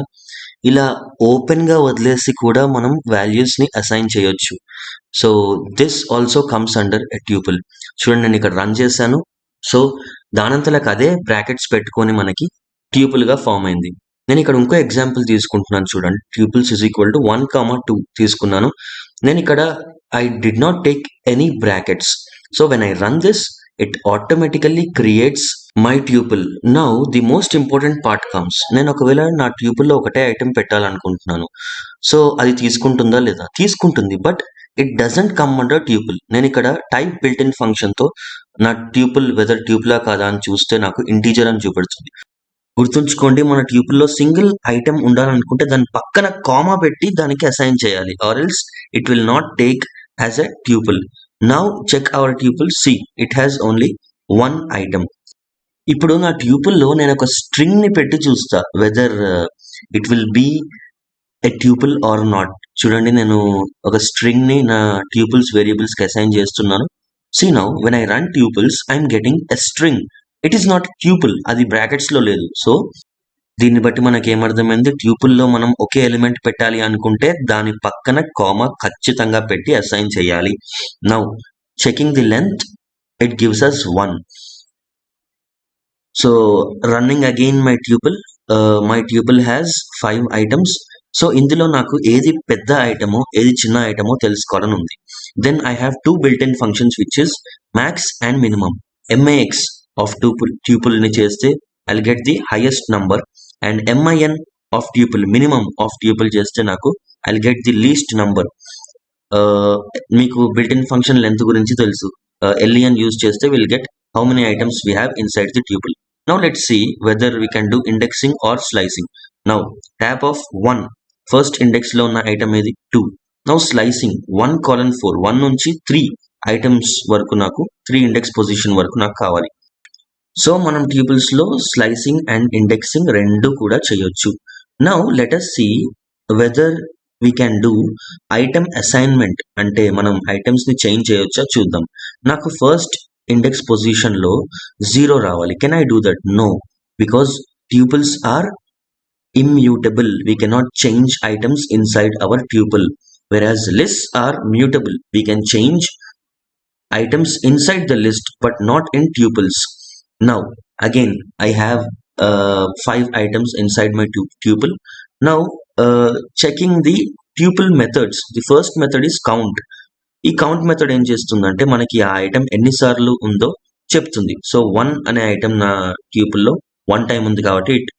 ఇలా ఓపెన్ గా వదిలేసి కూడా మనం వాల్యూస్ ని అసైన్ చేయొచ్చు. So this also comes under ఎ ట్యూపుల్. చూడండి నేను ఇక్కడ రన్ చేశాను. సో దానంతలకు అదే బ్రాకెట్స్ పెట్టుకొని మనకి ట్యూపుల్ గా ఫామ్ అయింది. నేను ఇక్కడ ఇంకో ఎగ్జాంపుల్ తీసుకుంటున్నాను చూడండి. ట్యూపుల్స్ ఇస్ ఈక్వల్ టు 1, 2 తీసుకున్నాను. నేను ఇక్కడ I did not take any brackets. So when I run this it automatically creates my tuple. Now the most important part comes. నేను ఒకవేళ నా ట్యూపుల్ లో ఒకటే ఐటెం పెట్టాలనుకుంటున్నాను. సో అది తీసుకుంటుందా లేదా? తీసుకుంటుంది, but it doesn't come under ట్యూపుల్. నేను ఇక్కడ టైప్ బిల్ట్ ఇన్ ఫంక్షన్ తో నా ట్యూపుల్ వెదర్ ట్యూపులా కాదా అని చూస్తే నాకు ఇంటీజర్ అని చూపెడుతుంది. గుర్తుంచుకోండి, మన ట్యూపుల్ లో సింగిల్ ఐటెం ఉండాలనుకుంటే దాని పక్కన కామా పెట్టి దానికి అసైన్ చేయాలి, or else it will not take as a ట్యూపుల్. Now check our tuple. See, it has only one item. ఇప్పుడు నా ట్యూపుల్ లో నేను ఒక స్ట్రింగ్ ని పెట్టి చూస్తా whether it will be a tuple or not. చూడండి నేను ఒక స్ట్రింగ్ ని నా ట్యూపుల్స్ వేరియబుల్స్ కి అసైన్ చేస్తున్నాను. See now when I run tuples I am getting a string. It is not ట్యూపుల్, అది బ్రాకెట్స్ లో లేదు. సో దీన్ని బట్టి మనకి ఏమర్థమైంది? ట్యూపుల్లో మనం ఒకే ఎలిమెంట్ పెట్టాలి అనుకుంటే దాని పక్కన కామా ఖచ్చితంగా పెట్టి అసైన్ చేయాలి. Now checking the length, it gives us 1. So running again my ట్యూపుల్ has 5 items. So ఇందులో నాకు ఏది పెద్ద ఐటమో ఏది చిన్న ఐటమో తెలుసుకోవాలని ఉంది. Then I have 2 built-in functions which is max and minimum. max of tuple ని చేస్తే I'll get the highest number. And min of tuple, minimum of tuple చేస్తే నాకు I'll get the least number. మీకు బిల్ట్ ఇన్ ఫంక్షన్ లెంత్ గురించి తెలుసు. len use చేస్తే will get how many items we have inside the tuple. Now let's see whether we can do indexing or slicing. Now tap of 1, first index లో ఉన్న item ఏది? 2. Now slicing 1:4, 1 నుంచి 3 items వరకు నాకు 3 index position వరకు నాకు కావాలి. So మనం ట్యూపుల్స్ లో స్లైసింగ్ అండ్ ఇండెక్సింగ్ రెండు కూడా చేయొచ్చు. Now let us see whether we can do item assignment. అంటే మనం ఐటమ్స్ ని చేంజ్ చేయొచ్చా చూద్దాం. నాకు ఫస్ట్ ఇండెక్స్ పొజిషన్ లో 0 రావాలి. Can I do that? No, because tuples are immutable. We cannot change items inside our tuple, whereas lists are mutable. We can change items inside the list but not in tuples. Now again I have 5 items inside my tuple. Now checking the tuple methods. The first method is count. ఈ count method ఏం చేస్తుందంటే మనకి ఆ item ఎన్నిసార్లు ఉందో చెప్తుంది. So 1 అనే item నా ట్యూపుల్లో 1 టైం ఉంది కాబట్టి ఇట్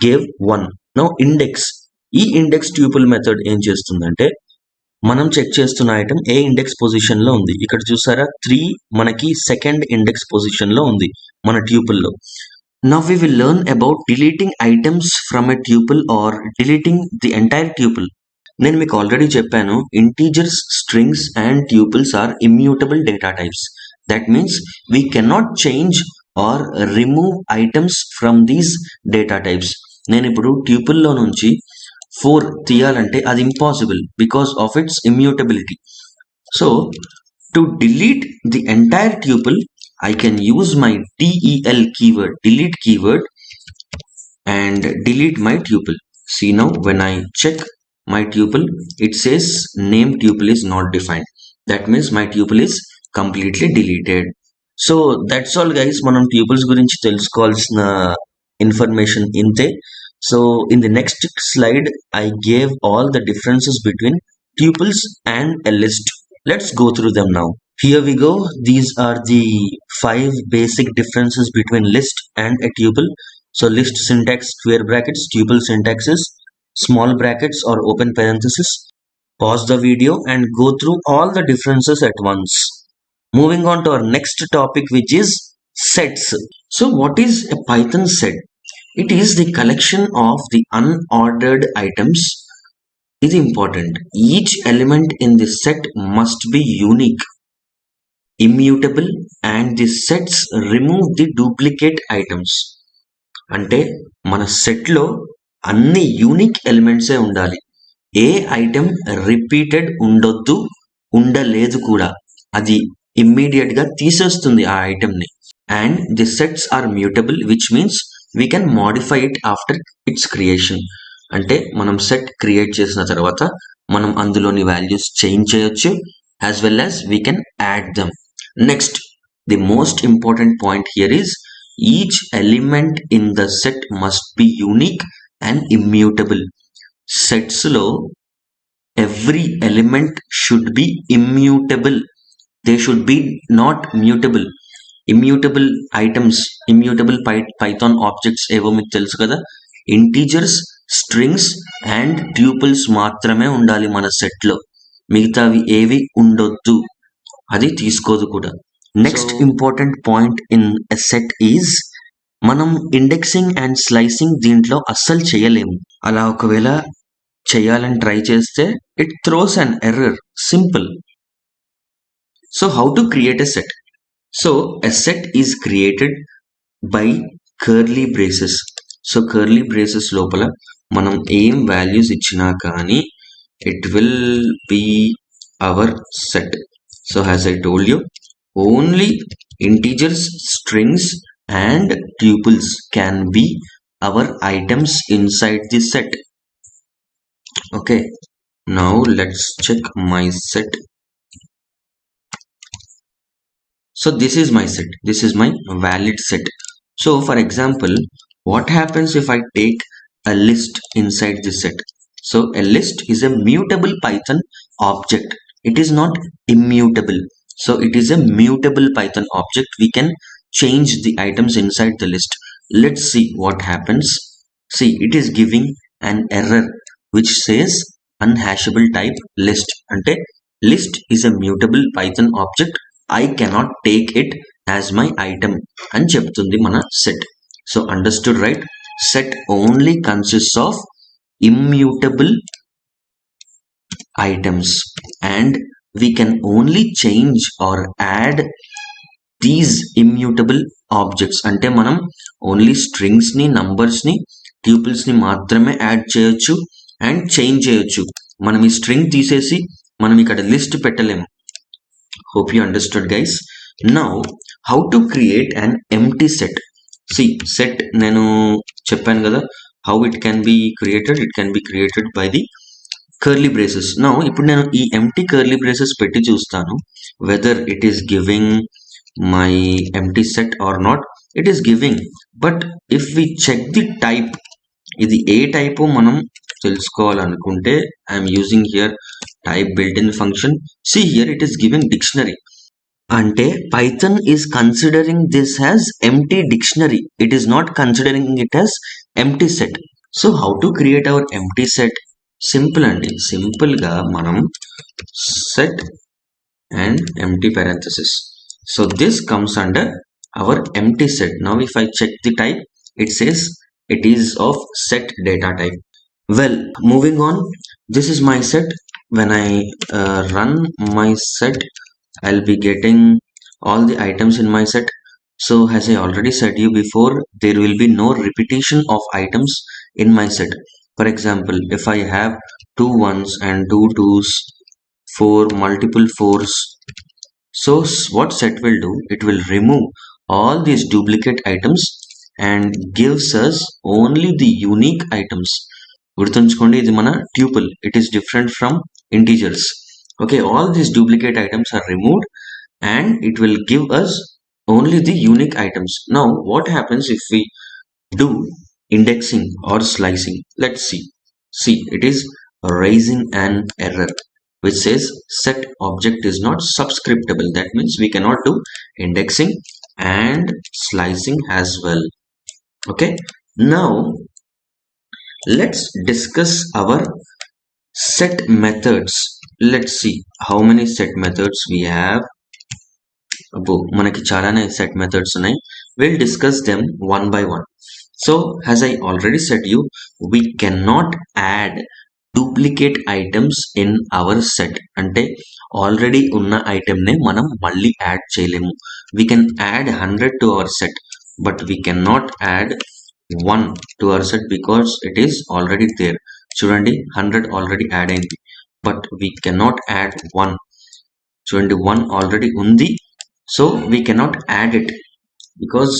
గేవ్ 1. Now index. ఈ ఇండెక్స్ ట్యూపుల్ మెథడ్ ఏం చేస్తుందంటే మనం చెక్ చేస్తున్న ఐటమ్ ఏ ఇండెక్స్ పొజిషన్ లో ఉంది. ఇక్కడ చూసారా 3 మనకి సెకండ్ ఇండెక్స్ పొజిషన్ లో ఉంది మన ట్యూపుల్ లో. Now we will learn about deleting items from a tuple or deleting the entire tuple. నేను మీకు ఆల్రెడీ చెప్పాను, integers, strings and tuples are immutable data types. That means we cannot change or remove items from these data types. నేను ఇప్పుడు ట్యూపుల్లో నుంచి 4 తీయాలంటే అది impossible because of its immutability. So to delete the entire tuple, I can use my del keyword, delete keyword, and delete my tuple. See now when I check my tuple, it says name tuple is not defined. That means my tuple is completely deleted. So that's all guys, మనం tuples గురించి తెలుసుకోవాల్సిన information ఇంతే. So in the next slide I gave all the differences between tuples and a list. Let's go through them now. Here we go. These are the 5 basic differences between list and a tuple. So list syntax square brackets, tuple syntax is small brackets or open parenthesis. Pause the video and go through all the differences at once. Moving on to our next topic, which is sets. So what is a Python set? It is the collection of the unordered items. Is important. Each element in the set must be unique, immutable, and the sets remove the duplicate items. అంటే మన సెట్లో అన్ని unique ఎలిమెంట్సే ఉండాలి. ఏ item repeated ఉండొద్దు, ఉండలేదు కూడా. అది immediate గా తీసేస్తుంది ఆ ఐటెంని. And the sets are mutable, which means we can modify it after its creation. అంటే మనం సెట్ క్రియేట్ చేసిన తర్వాత మనం అందులోని వాల్యూస్ చేంజ్ చేయొచ్చు, as well as we can add them. Next, the most important point here is each element in the set must be unique and immutable. Sets లో every element should be immutable. They should be not mutable. Immutable items, immutable Python objects ఏవో మీకు తెలుసు కదా, integers, strings and ట్యూపుల్స్ మాత్రమే ఉండాలి మన సెట్లో. మిగతావి ఏవి ఉండొద్దు, అది తీసుకోదు కూడా. Next important point in a set is మనం ఇండెక్సింగ్ అండ్ స్లైసింగ్ దీంట్లో అస్సలు చేయలేము. అలా ఒకవేళ చేయాలని ట్రై చేస్తే it throws an error. Simple. So how to create a set? So a set is created by curly braces. So curly braces లోపల మనం ఏం వాల్యూస్ ఇచ్చినా కానీ it will be our set. So as I told you, only integers, strings and tuples can be our items inside the set. Okay, now let's check my set. So this is my set, this is my valid set. So for example, what happens if I take a list inside the set? So a list is a mutable Python object. It is not immutable. So it is a mutable Python object. We can change the items inside the list. Let's see what happens. See, it is giving an error which says unhashable type list. Ante list is a mutable Python object. I cannot take it as my item అని చెప్తుంది మన set. So understood, right? Set only consists of immutable items and we can only change or add these immutable objects. అంటే మనం only strings ని, numbers ని, ట్యూపుల్స్ ని మాత్రమే add చేయొచ్చు అండ్ చేంజ్ చేయొచ్చు. మనం ఈ స్ట్రింగ్ తీసేసి మనం ఇక్కడ లిస్ట్ పెట్టలేము. Hope you understood guys. Now how to create an empty set. See set నేను చెప్పాను కదా, how it can be created. It can be created by the curly braces. Now ఇప్పుడు నేను ఈ ఎంప్టీ కర్లీ బ్రేసెస్ పెట్టి చూస్తాను whether it is giving my empty set or not. It is giving, but if we check the type, ఇది ఏ type మనం తెలుసుకోవాలనుకుంటే I'm using here type built-in function. See here it is giving dictionary. అంటే Python is considering this as empty dictionary. It is not considering it as empty set. So how to create our empty set? Simple అండి. Simple గా మనం set and empty parenthesis. So this comes under our empty set. Now if I check the type, it says it is of set data type. Well, moving on, this is my set. When I run my set, I'll be getting all the items in my set. So as I already said you before, there will be no repetition of items in my set. For example, if I have 2 1s and 2 2s, 4 multiple 4s, so what set will do, it will remove all these duplicate items and gives us only the unique items. గుర్తుంచుకోండి, ఇది మన tuple, it is different from integers. Okay, all these duplicate items are removed and it will give us only the unique items. Now what happens if we do indexing or slicing? Let's see, it is raising an error which says set object is not subscriptable. That means we cannot do indexing and slicing as well. Okay, now let's discuss our set methods. Let's see how many set methods we have. అబ్బో, మనకి చాలానే set methods ఉన్నాయి. We'll discuss them one by one. So as I already said you, we cannot add duplicate items in our set. అంటే already ఉన్న item నే మనం మళ్ళీ add చేయలేము. We can add 100 to our set, but we cannot add 1 to our set because it is already there. చూడండి, 100 already add అయింది, but we cannot add 1. చూడండి, 1 already ఉంది, so we cannot add it because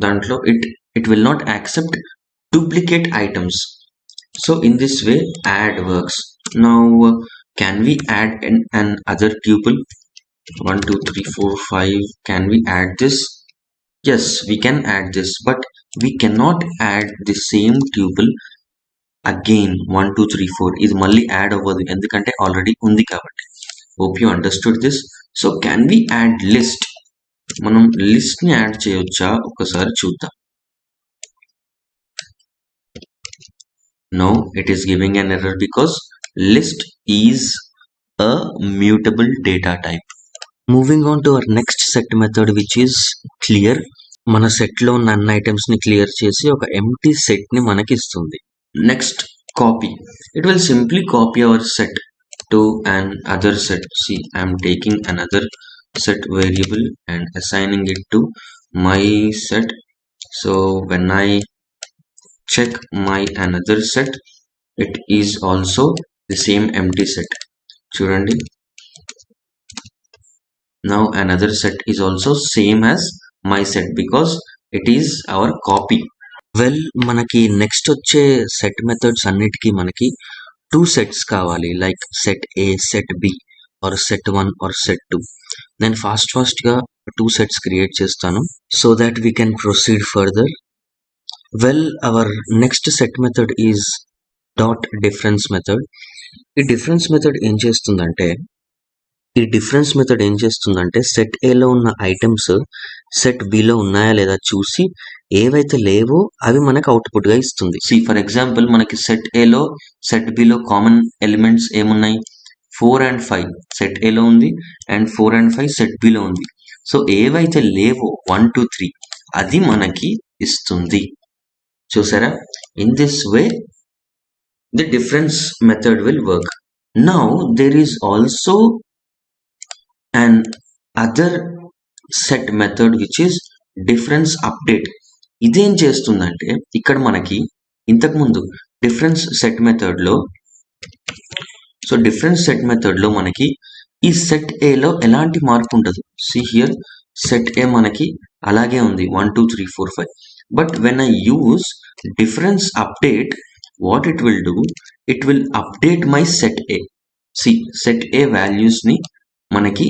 దాంట్లో it will not accept duplicate items. So in this way add works. Now can we add an other tuple? 1 2 3 4 5. Can we add this? Yes, we can add this, but we cannot add the same tuple again. 1 2 3 4 ఇది మళ్ళీ add అవ్వదు ఎందుకంటే already ఉంది కాబట్టి. Hope you understood this. So can we add list? మనం list ని add చేయొచ్చా ఒకసారి చూద్దాం. No, it is giving an error because list is a mutable data type. Moving on to our next set method, which is clear. మన set లో ఉన్న అన్ని items ని క్లియర్ చేసి ఒక ఎంటీ సెట్ ని మనకి ఇస్తుంది. Next copy. It will simply copy our set to an other set. See, I am taking another set variable and assigning it to my set. So when I check my another set, it is also the same empty set. Chudandi, now another set is also same as my set because it is our copy. Well, మనకి next వచ్చే set methods అన్నిటికీ మనకి 2 sets కావాలి, like set A, set B or set 1 or set 2. నేను fast గా 2 sets create చేస్తాను so that we can proceed further. Well, our next set method is dot difference method. ఈ difference method ఏం చేస్తుందంటే set ఏలో ఉన్న items set below ఉన్నాయా లేదా చూసి ఏవైతే లేవో అవి మనకు అవుట్పుట్ గా ఇస్తుంది. సి ఫర్ ఎగ్జాంపుల్, మనకి సెట్ ఏలో సెట్ బిలో కామన్ ఎలిమెంట్స్ ఏమున్నాయి? 4 and 5 సెట్ ఏలో ఉంది అండ్ 4 and 5 సెట్ బిలో ఉంది. సో ఏవైతే లేవో 1 2 3 అది మనకి ఇస్తుంది. చూసారా? In this way the difference method will work. Now there is also an other set method which is difference update. ఇదేం చేస్తుందంటే ఇక్కడ మనకి ఇంతకుముందు డిఫరెన్స్ సెట్ మెథడ్ లో మనకి ఈ సెట్ ఏ లో ఎలాంటి మార్పు ఉండదు. See here, సెట్ ఏ మనకి అలాగే ఉంది 1 2 3 4 5. But when I use difference update, what it will do, it will update my set A. See, set A values ni manaki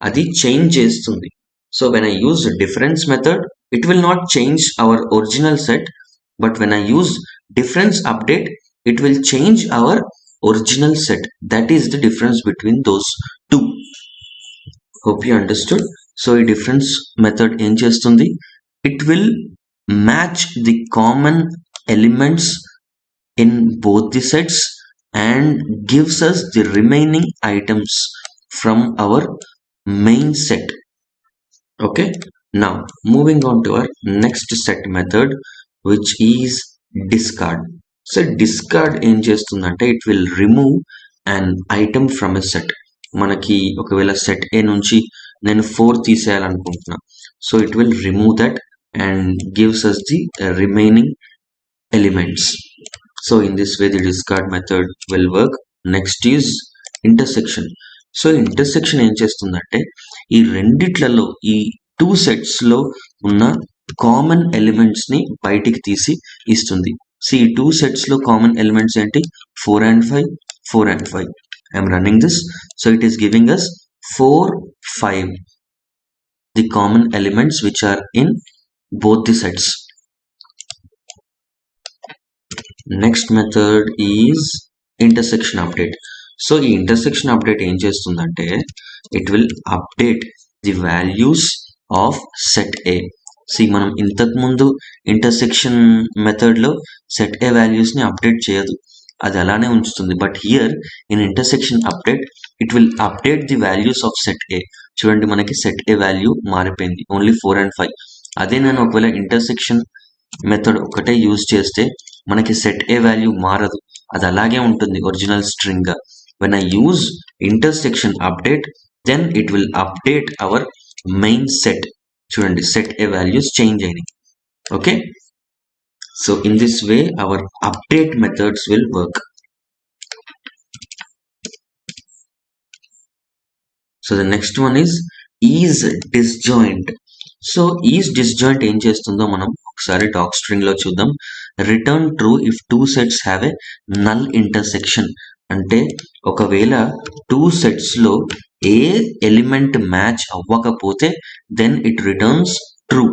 adi change చేస్తుంది. So when I use difference method, it will not change our original set, but when I use difference update, it will change our original set. That is the difference between those two. Hope you understood. So ఈ difference method ఏం చేస్తుంది, it will match the common elements in both the sets and gives us the remaining items from our main set. Okay, now moving on to our next set method, which is discard. So discard ఏం చేస్తుందంటే it will remove an item from a set. మనకి ఒకవేళ set ఏ నుంచి నేను 4 తీసేయాలనుకుంటున్నా, so it will remove that and gives us the remaining elements. So in this way the discard method will work. Next is intersection. So intersection ఏం చేస్తుందంటే ఈ రెండిట్లలో ఈ two sets లో ఉన్న కామన్ ఎలిమెంట్స్ ని బయటికి తీసి ఇస్తుంది. సో ఈ టూ సెట్స్ లో కామన్ ఎలిమెంట్స్ ఏంటి? 4 and 5, 4 and 5. I'm running this. So it is giving us 4, 5, the common elements which are in both the sets. Next method is intersection update. So ఈ intersection update ఏం చేస్తుందంటే it will update the values of set A. See మనం ఇంతకు ముందు intersection method లో set A values ని update చేయదు, అది అలానే ఉంచుతుంది. But here in intersection update it will update the values of set A. చూడండి మనకి సెట్ ఏ వాల్యూ మారిపోయింది, ఓన్లీ 4 and 5. అదే నేను ఒకవేళ ఇంటర్సెక్షన్ మెథడ్ ఒకటే యూజ్ చేస్తే మనకి సెట్ ఏ వాల్యూ మారదు, అది అలాగే ఉంటుంది ఒరిజినల్ స్ట్రింగ్ గా. When I use intersection update, then it will update our main set. చూడండి set a values change అయినాయి. Okay, so in this way our update methods will work. So the next one is disjoint. So is disjoint ఏం చేస్తుందో మనం ఒకసారి doc string లో చూద్దాం. Return true if two sets have a null intersection. అంటే ఒకవేళ two sets లో ఏ ఎలిమెంట్ మ్యాచ్ అవ్వకపోతే then it returns true.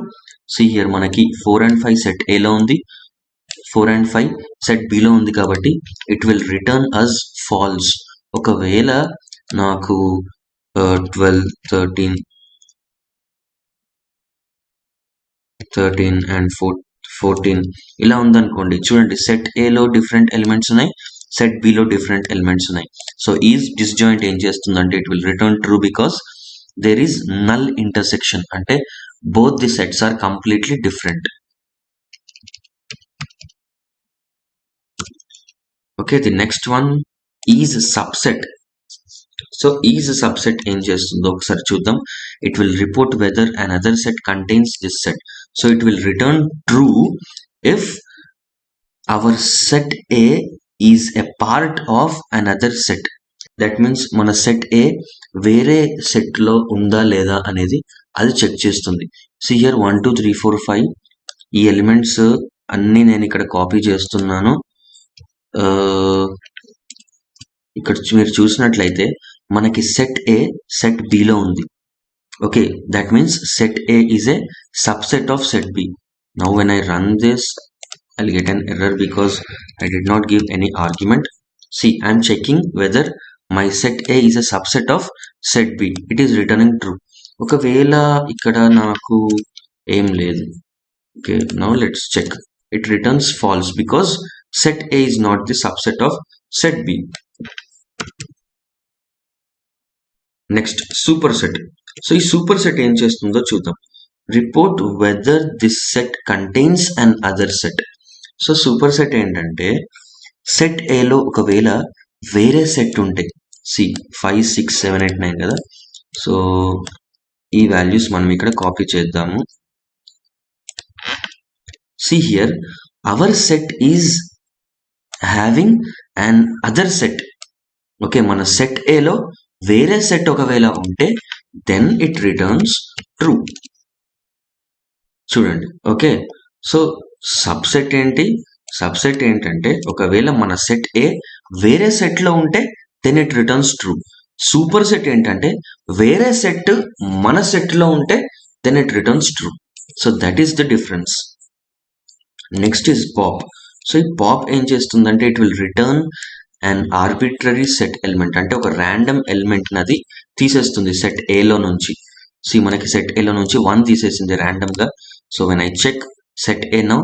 So here మనకి 4 and 5 సెట్ ఏ లో ఉంది, 4 and 5 సెట్ బి లో ఉంది, కాబట్టి it will return as false. ఒకవేళ నాకు 12, 13 and 14 ఇలా ఉందనుకోండి. చూడండి సెట్ ఏ లో డిఫరెంట్ ఎలిమెంట్స్ ఉన్నాయి, సెట్ బి లో డిఫరెంట్ ఎలిమెంట్స్ ఉన్నాయి. సో ఈజ్ డిస్జాయింట్ ఏం చేస్తుందంటే it will return true because there is null intersection. అంటే both the sets are completely different. Okay, the next one is subset. So is subset ఏం చేస్తుందో ఒకసారి చూద్దాం. It will report whether another set contains this set. So it will return true if our set A is a part of another set. That means మన set A వేరే set లో ఉందా లేదా అనేది అది చెక్ చేస్తుంది. సో హియర్ 1, 2, 3, 4, 5 ఈ elements అన్ని నేను ఇక్కడ కాపీ చేస్తున్నాను. ఇక్కడ మీరు చూసినట్లయితే మనకి సెట్ ఏ సెట్ బి లో ఉంది. Okay, that means set A is a subset of set B. Now when I run this I'll get an error because I did not give any argument. See, I'm checking whether my set A is a subset of set B. It is returning true. ఒకవేళ ఇక్కడ నాకు ఏం లేదు. Okay, now let's check. It returns false because set A is not the subset of set B. Next super set. So ఈ super set ఏం చేస్తుందో చూద్దాం. Report whether this set contains an other set. So super set ఏంటంటే set ఏలో ఒకవేళ వేరే set ఉంటే, C 5, 6, 7, 8, 9 కదా. సో ఈ వాల్యూస్ మనం ఇక్కడ కాపీ చేద్దాము. See here our set is having an other set. Okay, మన సెట్ ఏలో వేరే సెట్ ఒకవేళ ఉంటే దెన్ ఇట్ రిటర్న్స్ ట్రూ. చూడండి. ఓకే, సో సబ్సెట్ ఏంటి? సబ్సెట్ ఏంటంటే ఒకవేళ మన సెట్ ఏ వేరే సెట్ లో ఉంటే then it returns true. Super set ఏంటంటే వేరే సెట్ మన సెట్ లో ఉంటే then it returns true. So that is the difference. Next is pop. So ఈ పాప్ ఏం చేస్తుందంటే it will return and arbitrary set element. అంటే ఒక ర్యాండమ్ ఎలిమెంట్ నది తీసేస్తుంది సెట్ ఏలో నుంచి. సో మనకి సెట్ ఏలో నుంచి 1 తీసేసింది ర్యాండమ్ గా. So when I check set A now,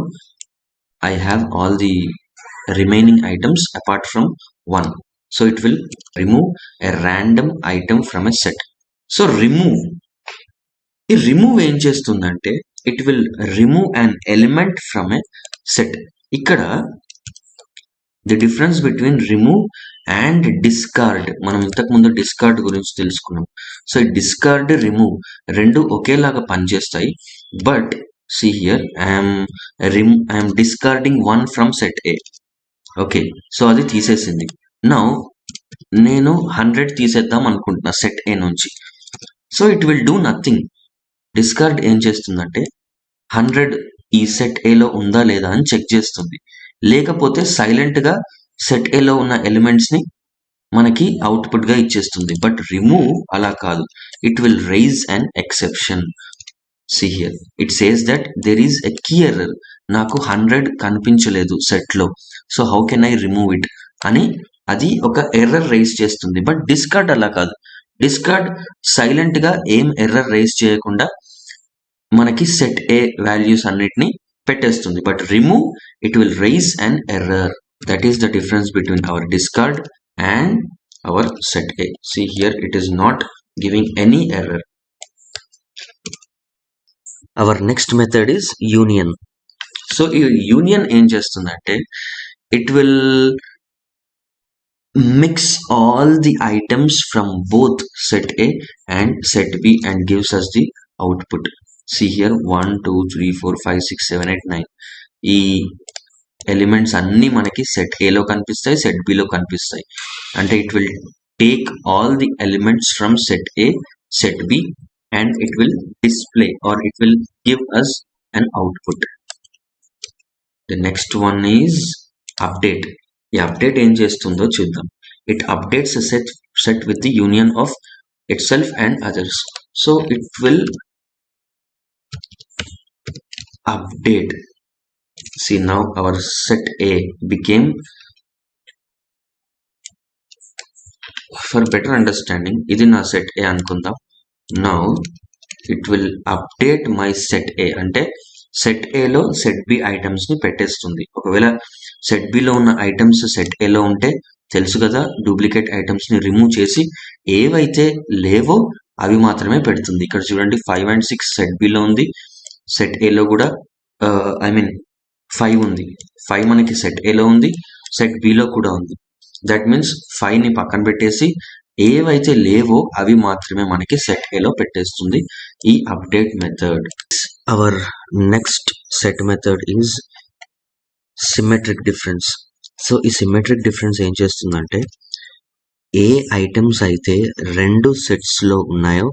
I have all the remaining items apart from 1. So it will remove a random item from a set. So remove. ఈ remove ఏం చేస్తుందంటే it will remove an element from a set. ఇక్కడ the difference between remove and discard, మనం ఇంతకు ముందు discard గురించి తెలుసుకున్నాం. So ఈ డిస్కార్డ్ రిమూవ్ రెండు ఒకేలాగా పనిచేస్తాయి. But see here I am discarding 1 from set A. Okay, so అది తీసేసింది. నౌ నేను 100 తీసేద్దాం అనుకుంటున్నా సెట్ ఏ నుంచి. So it will do nothing. Discard ఏం చేస్తుందంటే 100 ఈ సెట్ ఏలో ఉందా లేదా అని చెక్ చేస్తుంది. లేకపోతే సైలెంట్గా సెట్ ఏలో ఉన్న ఎలిమెంట్స్ని మనకి అవుట్పుట్గా ఇచ్చేస్తుంది. బట్ రిమూవ్ అలా కాదు, it will raise an exception. See here, it says that there is a key error. నాకు 100 కనిపించలేదు సెట్లో, so how can I remove it అని అది ఒక ఎర్రర్ రైజ్ చేస్తుంది. బట్ డిస్కార్డ్ అలా కాదు. డిస్కార్డ్ సైలెంట్గా ఏం ఎర్రర్ రైజ్ చేయకుండా మనకి సెట్ ఏ వాల్యూస్ అన్నిటిని పెట్టేస్తుంది. But remove it will raise an error. That is the difference between our discard and our set A. See here, it is not giving any error. Our next method is union. So union ఏం చేస్తుందంటే it will mix all the items from both set A and set B and gives us the output. See here, 1 2 3 4 5 6 7 8 9 ఈ elements అన్నీ మనకి set ఏలో కనిపిస్తాయి, set below కనిపిస్తాయి. అంటే it will take all the elements from set A, set B and it will display or it will give us an output. The next one is update. ఈ update ఏం చేస్తుందో చూద్దాం. It updates a set with the union of itself and others. So it will update. See, now our set A became, for better understanding, ఇది నా set A అనుకుందాం. Now it will update my set A. అంటే set ఏలో set B ఐటమ్స్ని పెట్టేస్తుంది. ఒకవేళ set below ఉన్న items set ఏలో ఉంటే తెలుసు కదా, డూప్లికేట్ ఐటమ్స్ని రిమూవ్ చేసి ఏవైతే లేవో అవి మాత్రమే పెడుతుంది. ఇక్కడ చూడండి 5 and 6 సెట్ బిలో ఉంది, సెట్ ఏలో కూడా 5 ఉంది. 5 మనకి సెట్ ఏలో ఉంది, సెట్ బిలో కూడా ఉంది. దట్ మీన్స్ 5ని పక్కన పెట్టేసి ఏవైతే లేవో అవి మాత్రమే మనకి సెట్ ఏలో పెట్టేస్తుంది ఈ update method. Our next set method is symmetric difference. So ఈ సిమెట్రిక్ డిఫరెన్స్ ఏం చేస్తుందంటే ఏ ఐటమ్స్ అయితే 2 సెట్స్లో ఉన్నాయో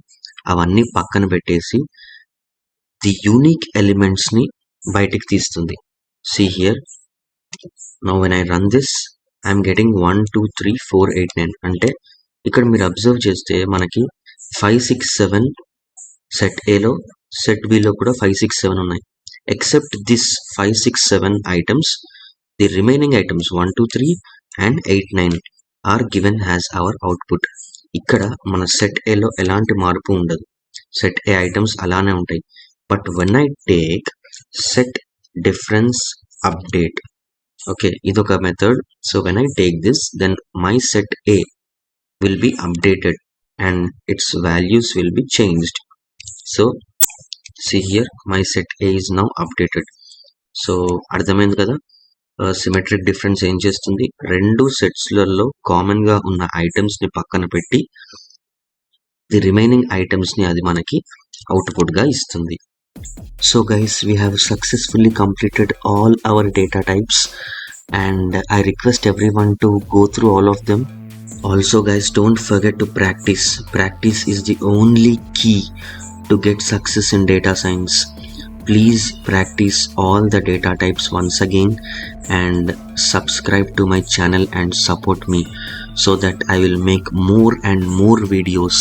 అవన్నీ పక్కన పెట్టేసి ది యూనిక్ ఎలిమెంట్స్ని బయటికి తీస్తుంది. See here, now when I run this, I am getting 1 2 3 4 8 9. అంటే ఇక్కడ మీరు అబ్జర్వ్ చేస్తే మనకి 5 6 7 సెట్ ఏలో, సెట్ బిలో కూడా 5 6 7 ఉన్నాయి. Except this 5 6 7 items, the remaining items 1 2 3 and 8 9 are given has our output. ఇక్కడ మన సెట్ ఏలో ఎలాంటి మార్పు ఉండదు, సెట్ ఏ ఐటమ్స్ అలానే ఉంటాయి. But when I take set difference update, okay, ఇదొక method. So when I take this, then my set A will be updated and its values will be changed. So see here, my set A is now updated. So అర్థమైంది కదా, symmetric difference ఏం చేస్తుంది, 2 సెట్స్లలో కామన్గా ఉన్న ఐటమ్స్ని పక్కన పెట్టి the remaining ఐటమ్స్ని అది మనకి అవుట్పుట్గా ఇస్తుంది. So guys, we have successfully completed all our data types and I request everyone to go through all of them. Also guys, don't forget to practice. Practice is the only key to get success in data science. Please practice all the data types once again and subscribe to my channel and support me so that I will make more and more videos